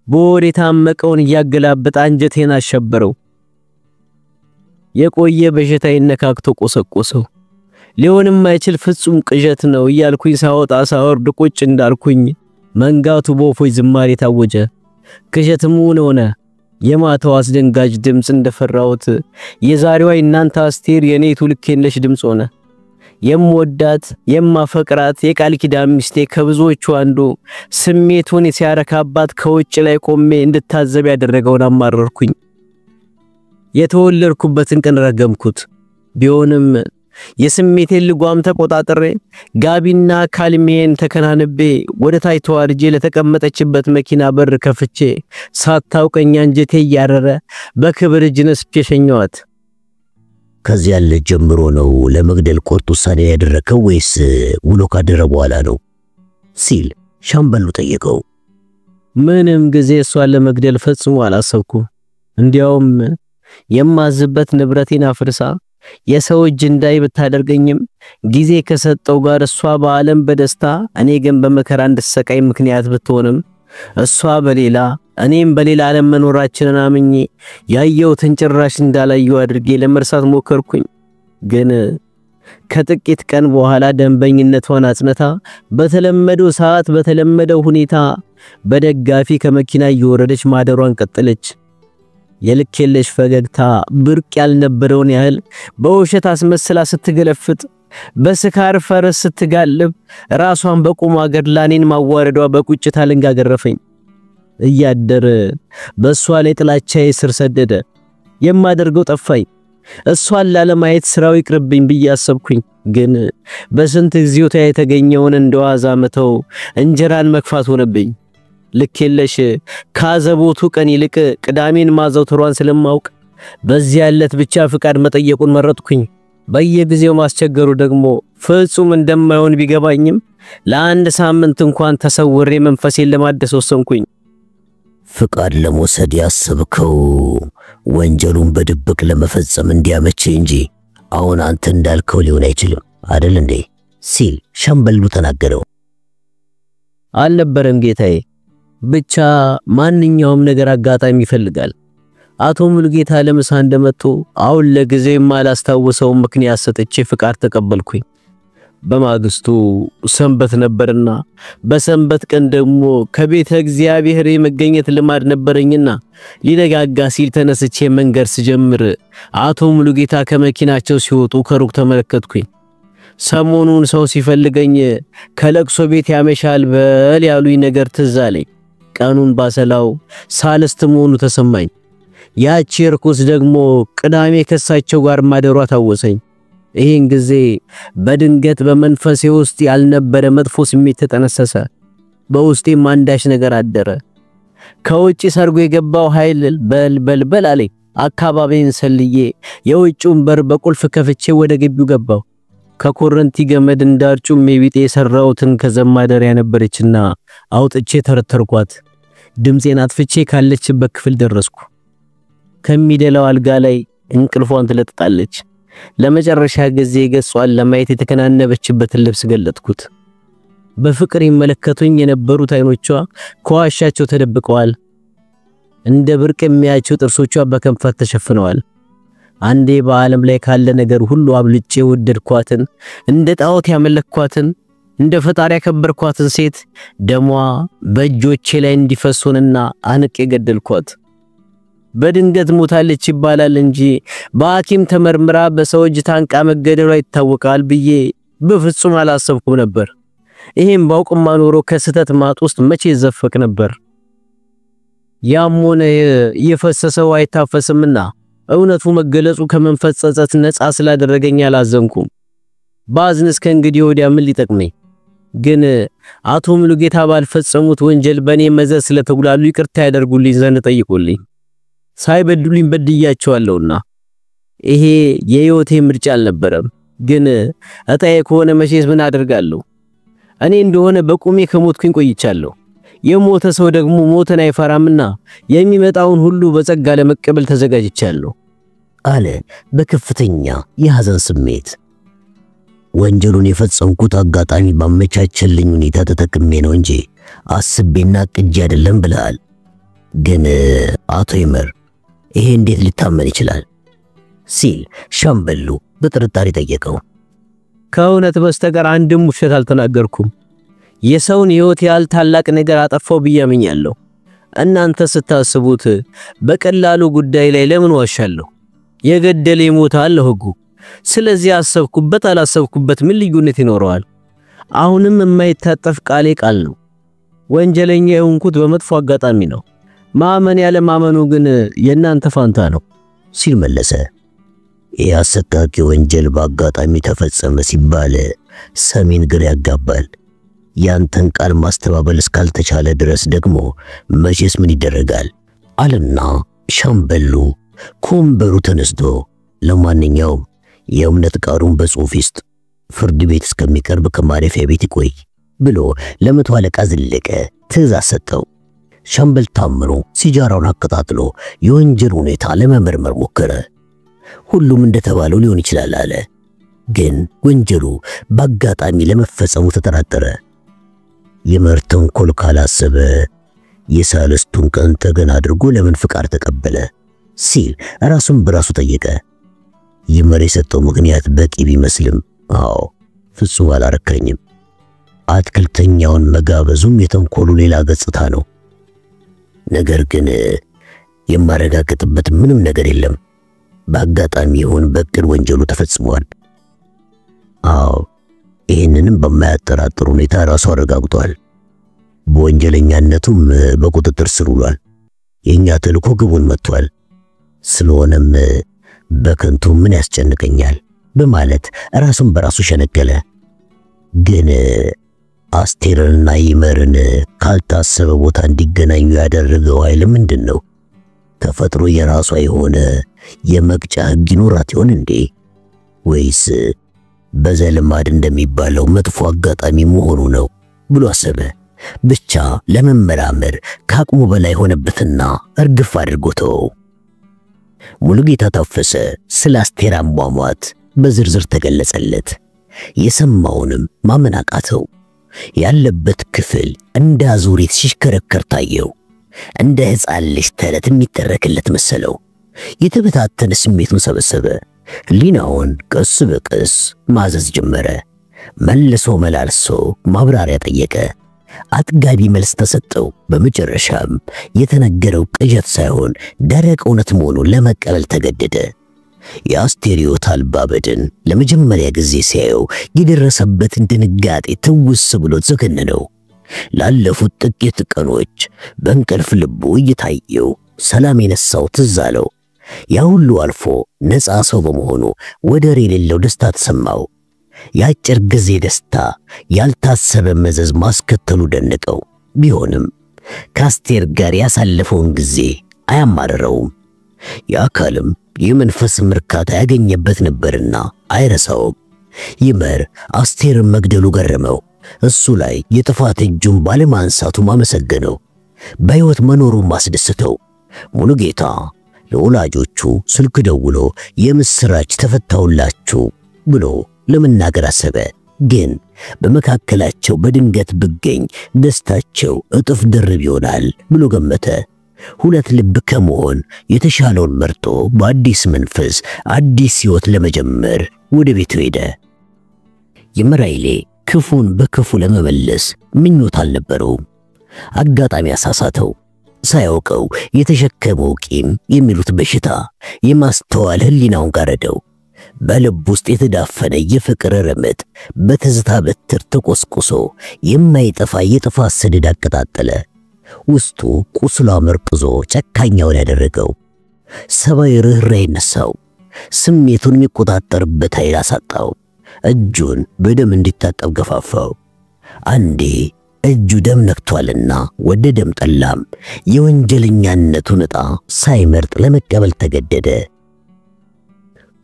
በወሬ ታመቀውን እያገላበጠ አንጀቴን አሸበረው። የቆየ በሽታዬን ነካክቶ ቆሰቆሰው። ሊሆንም አይችል ፍጹም ቅዠት ነው እያልኩኝ ሳወጣ ሳወርድ ቁጭ እንዳልኩኝ መንጋቱ በወፎች ዝማሬ ታወጀ። ቅዠትም ሆነ። የማታው አስደንጋጭ ድምፅ እንደፈራሁት የዛሬዋ እናንተ አስቴር የኔቱ ልክ የለሽ ድምፅ ሆነ። የምወዳት የማፈቅራት የቃል ኪዳን ሚስቴ ከብዙዎቹ አንዱ ስሜቱን ሲያረካባት ከውጭ ላይ ቆሜ እንድታዘብ ያደረገውን አማረርኩኝ። የተወለድኩበትን ቀን ረገምኩት። ቢሆንም የስሜቴን ልጓም ተቆጣጥሬ ጋቢና ካልሜን ተከናንቤ ወደ ታች ተዋርጄ ለተቀመጠችበት መኪና በር ከፍቼ ሳታውቀኝ አንጀቴ ያረረ በክብር እጅ ነስቼ ሸኘኋት። ከዚያ ያለ ጀምሮ ነው ለመግደል ቁርጥ ውሳኔ ያደረከው ወይስ ውሎ ካደረ በኋላ ነው ሲል ሻምበሉ ጠየቀው። ምንም ጊዜ እሷን ለመግደል ፈጽሞ አላሰብኩም። እንዲያውም የማዝበት ንብረቴን አፍርሳ የሰው እጅ እንዳይ ብታደርገኝም ጊዜ ከሰጠው ጋር እሷ በዓለም በደስታ እኔ ግን በመከራ እንድሰቃይ ምክንያት ብትሆንም እሷ በሌላ እኔም በሌላ ዓለም መኖራችንን አምኜ ያየሁትን ጭራሽ እንዳላየው አድርጌ ለመርሳት ሞከርኩኝ። ግን ከጥቂት ቀን በኋላ ደንበኝነቷን አጽንታ በተለመደው ሰዓት በተለመደው ሁኔታ በደጋፊ ከመኪና እየወረደች ማደሯን ቀጠለች። የልክ የለሽ ፈገግታ ብርቅ ያልነበረውን ያህል በውሸት አስመስላ ስትገለፍጥ፣ በስካር ፈረስ ስትጋልብ፣ ራሷን በቁም ገድላኔን ማዋረዷ በቁጭት አለንጋ ገረፈኝ። እያደረ በሷ ላይ ጥላቻዬ ስር ሰደደ። የማደርገው ጠፋኝ። እሷን ላለማየት ስራው ይቅርብኝ ብዬ አሰብኩኝ። ግን በስንት ጊዜው የተገኘውን እንደዋዛ መተው እንጀራን መክፋት ሆነብኝ። ልክ የለሽ ካዘቦቱ ቀን ይልቅ ቅዳሜን ማዘውተሯን ስለማውቅ በዚያ ዕለት ብቻ ፍቃድ መጠየቁን መረጥኩኝ። በየጊዜው ማስቸገሩ ደግሞ ፍጹም እንደማይሆን ቢገባኝም ለአንድ ሳምንት እንኳን ተሰውሬ መንፈሴን ለማደስ ወሰንኩኝ። ፍቃድ ለመውሰድ ያሰብከው ወንጀሉን በድብቅ ለመፈጸም እንዲያመች እንጂ አሁን አንተ እንዳልከው ሊሆን አይችልም አይደል እንዴ ሲል ሻምበሉ ተናገረው። አልነበረም ጌታዬ። ብቻ ማንኛውም ነገር አጋጣሚ ይፈልጋል። አቶ ሙሉጌታ ለምሳ እንደመጡ አሁን ለጊዜው የማላስታውሰው ምክንያት ሰጥቼ ፍቃድ ተቀበልኩኝ። በማግስቱ ሰንበት ነበርና በሰንበት ቀን ደግሞ ከቤተ እግዚአብሔር የመገኘት ልማድ ነበረኝና ሊነጋጋ ሲል ተነስቼ መንገድ ስጀምር አቶ ሙሉጌታ ከመኪናቸው ሲወጡ ከሩቅ ተመለከትኩኝ። ሰሞኑን ሰው ሲፈልገኝ ከለቅሶ ቤት ያመሻል በል ያሉኝ ነገር ትዝ አለኝ። ቀኑን ባሰላው ሳልስት መሆኑ ተሰማኝ። ያቺ ርኩስ ደግሞ ቅዳሜ ከሳቸው ጋር ማደሯ ታወሰኝ። ይህን ጊዜ በድንገት በመንፈሴ ውስጥ ያልነበረ መጥፎ ስሜት ተጠነሰሰ። በውስጤም አንዳች ነገር አደረ። ከውጪ ሰርጎ የገባው ኃይል በል አለኝ። አካባቢን ሰልዬ የውጭውን በር በቁልፍ ከፍቼ ወደ ግቢው ገባው። ከኮረንቲ ገመድ እንዳርጩሜ ቢጤ የሰራውትን ከዘማደሪያ ነበረችና አውጥቼ ተረተርኳት። ድምጼን አጥፍቼ ካለችበት ክፍል ደረስኩ። ከሚደላው አልጋ ላይ እንቅልፏን ትለጥጣለች። ለመጨረሻ ጊዜ ገጿን ለማየት የተከናነበችበትን ልብስ ገለጥኩት። በፍቅር ይመለከቱኝ የነበሩት አይኖቿ ከዋሻቸው ተደብቀዋል። እንደ ብርቅ የሚያዩቸው ጥርሶቿ በከንፈር ተሸፍነዋል። አንዴ በዓለም ላይ ካለ ነገር ሁሉ አብልጬ ወደድኳትን እንደ ጣዖት ያመለክኳትን እንደ ፈጣሪ ያከበርኳትን ሴት ደሟ በእጆቼ ላይ እንዲፈሶንና አንቄ ገደልኳት። በድንገት ሞታለች ይባላል እንጂ በሐኪም ተመርምራ በሰው እጅ ታንቃ መገደሏ ይታወቃል ብዬ በፍጹም አላሰብኩም ነበር። ይሄን ባውቅማ ኖሮ ከስተት ማጥ ውስጥ መቼ ዘፈቅ ነበር። ያም ሆነ የፈሰሰው አይታፈስምና እውነቱ መገለጹ ከመንፈስ ጸጸት ነፃ ስላደረገኝ አላዘንኩም። ባዝን እስከ እንግዲህ ወዲያ ምን ሊጠቅመኝ? ግን አቶ ሙሉጌታ ባልፈጸሙት ወንጀል በኔ መዘዝ ስለተጉላሉ ይቅርታ ያደርጉልኝ ዘንድ ጠይቁልኝ። ሳይበድሉኝ በድያቸዋለሁና ይሄ የህይወቴ ምርጫ አልነበረም። ግን እጣዬ ከሆነ መቼስ ምን አደርጋለሁ? እኔ እንደሆነ በቁሜ ከሞትኩኝ ቆይቻለሁ። የሞተ ሰው ደግሞ ሞትን አይፈራምና የሚመጣውን ሁሉ በጸጋ ለመቀበል ተዘጋጅቻለሁ አለ በከፍተኛ የሐዘን ስሜት። ወንጀሉን የፈጸምኩት አጋጣሚ ባመቻቸልኝ ሁኔታ ተጠቅሜ ነው እንጂ አስቤና ቅጂ አይደለም ብለሃል። ግን አቶ ይመር ይሄ እንዴት ሊታመን ይችላል? ሲል ሻምበሉ በጥርጣሬ ጠየቀው። ከእውነት በስተቀር አንድም ውሸት አልተናገርኩም። የሰውን ሕይወት ያህል ታላቅ ነገር አጠፋው ብያምኛለሁ። እናንተ ስታስቡት በቀላሉ ጉዳይ ላይ ለምን ዋሻለሁ? የገደለ ይሞታል ህጉ። ስለዚህ አሰብኩበት አላሰብኩበት ምን ልዩነት ይኖረዋል? አሁንም የማይታጠፍ ቃሌ ቃል ነው። ወንጀለኛ የሆንኩት በመጥፎ አጋጣሚ ነው። ማመን ያለ ማመኑ ግን የናንተ ፋንታ ነው ሲል መለሰ። የአሰቃቂ ወንጀል በአጋጣሚ ተፈጸመ ሲባል ሰሚን ግራ ያጋባል። ያንተን ቃል ማስተባበል እስካልተቻለ ድረስ ደግሞ መቼስ ምን ይደረጋል አለና ሻምበሉ ከወንበሩ ተነስቶ ለማንኛውም የእምነት ቃሉን በጽሑፍ ይስጥ፣ ፍርድ ቤት እስከሚቀርብ ከማረፊያ ቤት ይቆይ ብሎ ለመቶ አለቃ ዘለቀ ትዕዛዝ ሰጠው። ሻምበል ታምሩ ሲጃራውን አቀጣጥሎ የወንጀል ሁኔታ ለመመርመር ሞከረ። ሁሉም እንደተባለው ሊሆን ይችላል አለ። ግን ወንጀሉ በአጋጣሚ ለመፈጸሙ ተጠራጠረ። የመርተን ኮል ካላሰበ የሳልስቱን ቀን ተገን አድርጎ ለምን ፍቃድ ተቀበለ ሲል ራሱን በራሱ ጠየቀ። ይመር የሰጠው ምክንያት በቂ ቢመስልም አዎ ፍጹም አላረከኝም። አትክልተኛውን መጋበዙም የተንኮሉ ሌላ ገጽታ ነው። ነገር ግን የማረጋግጥበት ምንም ነገር የለም። በአጋጣሚ ይሁን በቅድ ወንጀሉ ተፈጽሟል። አዎ ይህንንም በማያጠራጥር ሁኔታ ራሱ አረጋግጧል። በወንጀለኛነቱም በቁጥጥር ስር ውሏል። የኛ ተልእኮ ግቡን መጥቷል። ስለሆነም በከንቱ ምን ያስጨንቀኛል በማለት ራሱን በራሱ ሸነገለ። ግን አስቴርንና ይመርን ካልታሰበ ቦታ እንዲገናኙ ያደረገው ኃይል ምንድነው? ተፈጥሮ የራሷ የሆነ የመቅጫ ሕግ ይኖራት ይሆን እንዴ? ወይስ በዘልማድ እንደሚባለው መጥፎ አጋጣሚ መሆኑ ነው ብሎ አሰበ። ብቻ ለመመራመር ከአቅሙ በላይ ሆነበትና እርግፍ አድርጎተው። ሙሉጌታ ታፈሰ ስለ አስቴር አሟሟት በዝርዝር ተገለጸለት። የሰማውንም ማመን አቃተው። ያለበት ክፍል እንደ አዙሪት ሲሽከረከር ታየው። እንደ ሕፃን ልጅ ተረት የሚተረክለት መሰለው። የተበታተነ ስሜቱን ሰበሰበ። ሊናውን ቀስ በቀስ ማዘዝ ጀመረ። መልሶ መላልሶ ማብራሪያ ጠየቀ። አጥጋቢ መልስ ተሰጠው። በመጨረሻም የተነገረው ቅዠት ሳይሆን ደረቅ እውነት መሆኑን ለመቀበል ተገደደ። የአስቴር ሕይወት አልባ በድን ለመጀመሪያ ጊዜ ሲያየው የደረሰበትን ድንጋጤ ትውስ ብሎት ዘገነነው። ላለፉት ጥቂት ቀኖች በእንቅልፍ ልቡ እየታየው ሰላም የነሳው ትዝ አለው። ያ ሁሉ አልፎ ነፃ ሰው በመሆኑ ወደር የሌለው ደስታ ተሰማው። የአጭር ጊዜ ደስታ ያልታሰበ መዘዝ ማስከተሉ ደነቀው። ቢሆንም ከአስቴር ጋር ያሳለፈውን ጊዜ አያማረረውም። የአካልም የመንፈስም እርካታ ያገኘበት ነበርና አይረሳውም። ይመር አስቴርን መግደሉ ገረመው። እሱ ላይ የጥፋት እጁን ባለማንሳቱ ማመሰገነው። በሕይወት መኖሩን ማስደሰተው። ሙሉጌታ ለወላጆቹ ስልክ ደውሎ የምስራች ተፈታውላችሁ ብሎ ለመናገር አሰበ። ግን በመካከላቸው በድንገት ብገኝ ደስታቸው እጥፍ ድርብ ይሆናል ብሎ ገመተ። ሁለት ልብ ከመሆን የተሻለውን መርጦ በአዲስ መንፈስ አዲስ ሕይወት ለመጀመር ወደ ቤቱ ሄደ። የመራይሌ ክፉን በክፉ ለመመለስ ምኞት አልነበረውም። አጋጣሚ አሳሳተው። ሳያውቀው የተሸከመው ቂም የሚሉት በሽታ የማስተዋል ህሊናውን ጋረደው። በልብ ውስጥ የተዳፈነ የፍቅር ረመጥ በትዝታ በትር ተቆስቁሶ የማይጠፋ የጥፋት ሰደድ አቀጣጠለ። ውስጡ ቁስሏ መርቅዞ ጨካኛውን ያደረገው። ሰብአዊ ርኅራኄ ነሳው። ስሜቱን የሚቆጣጠርበት ኃይል አሳጣው። እጁን በደም እንዲታጠብ ገፋፋው። አንዴ እጁ ደም ነክቷልና ወደ ደም ጠላም የወንጀለኛነቱን ዕጣ ሳይመርጥ ለመቀበል ተገደደ።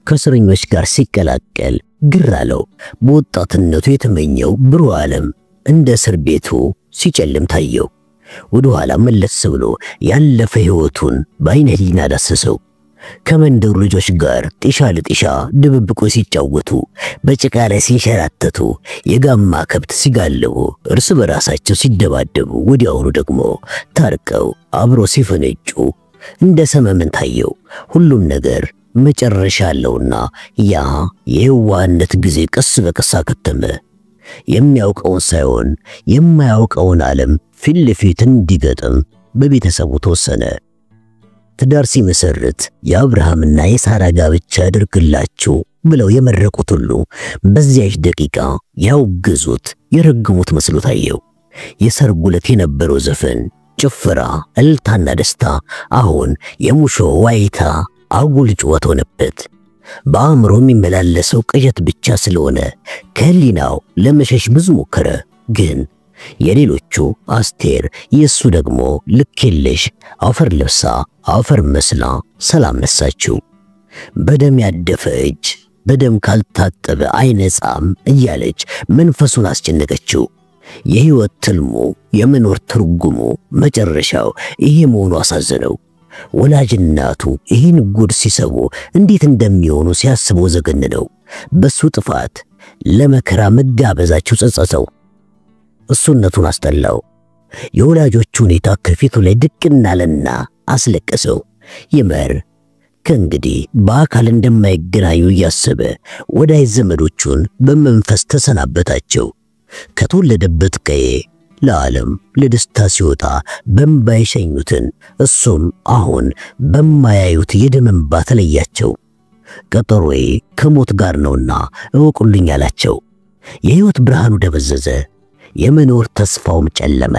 ከእስረኞች ጋር ሲቀላቀል ግር አለው። በወጣትነቱ የተመኘው ብሩህ ዓለም እንደ እስር ቤቱ ሲጨልም ታየው። ወደ ኋላ መለስ ብሎ ያለፈ ሕይወቱን በዓይነ ሕሊና ዳሰሰው። ከመንደሩ ልጆች ጋር ጢሻ ለጢሻ ድብብቆ ሲጫወቱ፣ በጭቃ ላይ ሲንሸራተቱ፣ የጋማ ከብት ሲጋልቡ፣ እርስ በራሳቸው ሲደባደቡ፣ ወዲያውኑ ደግሞ ታርቀው አብሮ ሲፈነጩ እንደ ሰመመን ታየው። ሁሉም ነገር መጨረሻ አለውና ያ የዋህነት ጊዜ ቀስ በቀስ አከተመ። የሚያውቀውን ሳይሆን የማያውቀውን ዓለም ፊት ለፊት እንዲገጥም በቤተሰቡ ተወሰነ። ትዳር ሲመሰርት የአብርሃምና የሳራ ጋብቻ ያድርግላችሁ ብለው የመረቁት ሁሉ በዚያች ደቂቃ ያውግዙት የረግሙት መስሎ ታየው። የሰርጉ ዕለት የነበረው ዘፈን፣ ጭፈራ፣ እልልታና ደስታ አሁን የሙሾ ዋይታ አጉል ጩኸት ሆነበት። በአእምሮ የሚመላለሰው ቅዠት ብቻ ስለሆነ ከህሊናው ለመሸሽ ብዙ ሞከረ። ግን የሌሎቹ አስቴር የሱ ደግሞ ልክ የለሽ አፈር ለብሳ አፈር መስላ ሰላም ነሳችው። በደም ያደፈ እጅ በደም ካልታጠበ አይነጻም እያለች መንፈሱን አስጨነቀችው። የህይወት ትልሙ የመኖር ትርጉሙ መጨረሻው ይሄ መሆኑ አሳዘነው። ወላጅ እናቱ ይህን ጉድ ሲሰሙ እንዴት እንደሚሆኑ ሲያስበው ዘገነነው። በሱ ጥፋት ለመከራ መጋበዛቸው ጸጸተው። እሱነቱን አስጠላው። የወላጆቹ ሁኔታ ከፊቱ ላይ ድቅና አለና አስለቀሰው። ይመር ከእንግዲህ በአካል እንደማይገናኙ እያሰበ ወዳጅ ዘመዶቹን በመንፈስ ተሰናበታቸው። ከተወለደበት ቀዬ ለዓለም ለደስታ ሲወጣ በእንባ የሸኙትን እሱም አሁን በማያዩት የደም እንባ ተለያቸው። ቀጠሮዬ ከሞት ጋር ነውና እወቁልኝ አላቸው። የሕይወት ብርሃኑ ደበዘዘ። የመኖር ተስፋውም ጨለመ።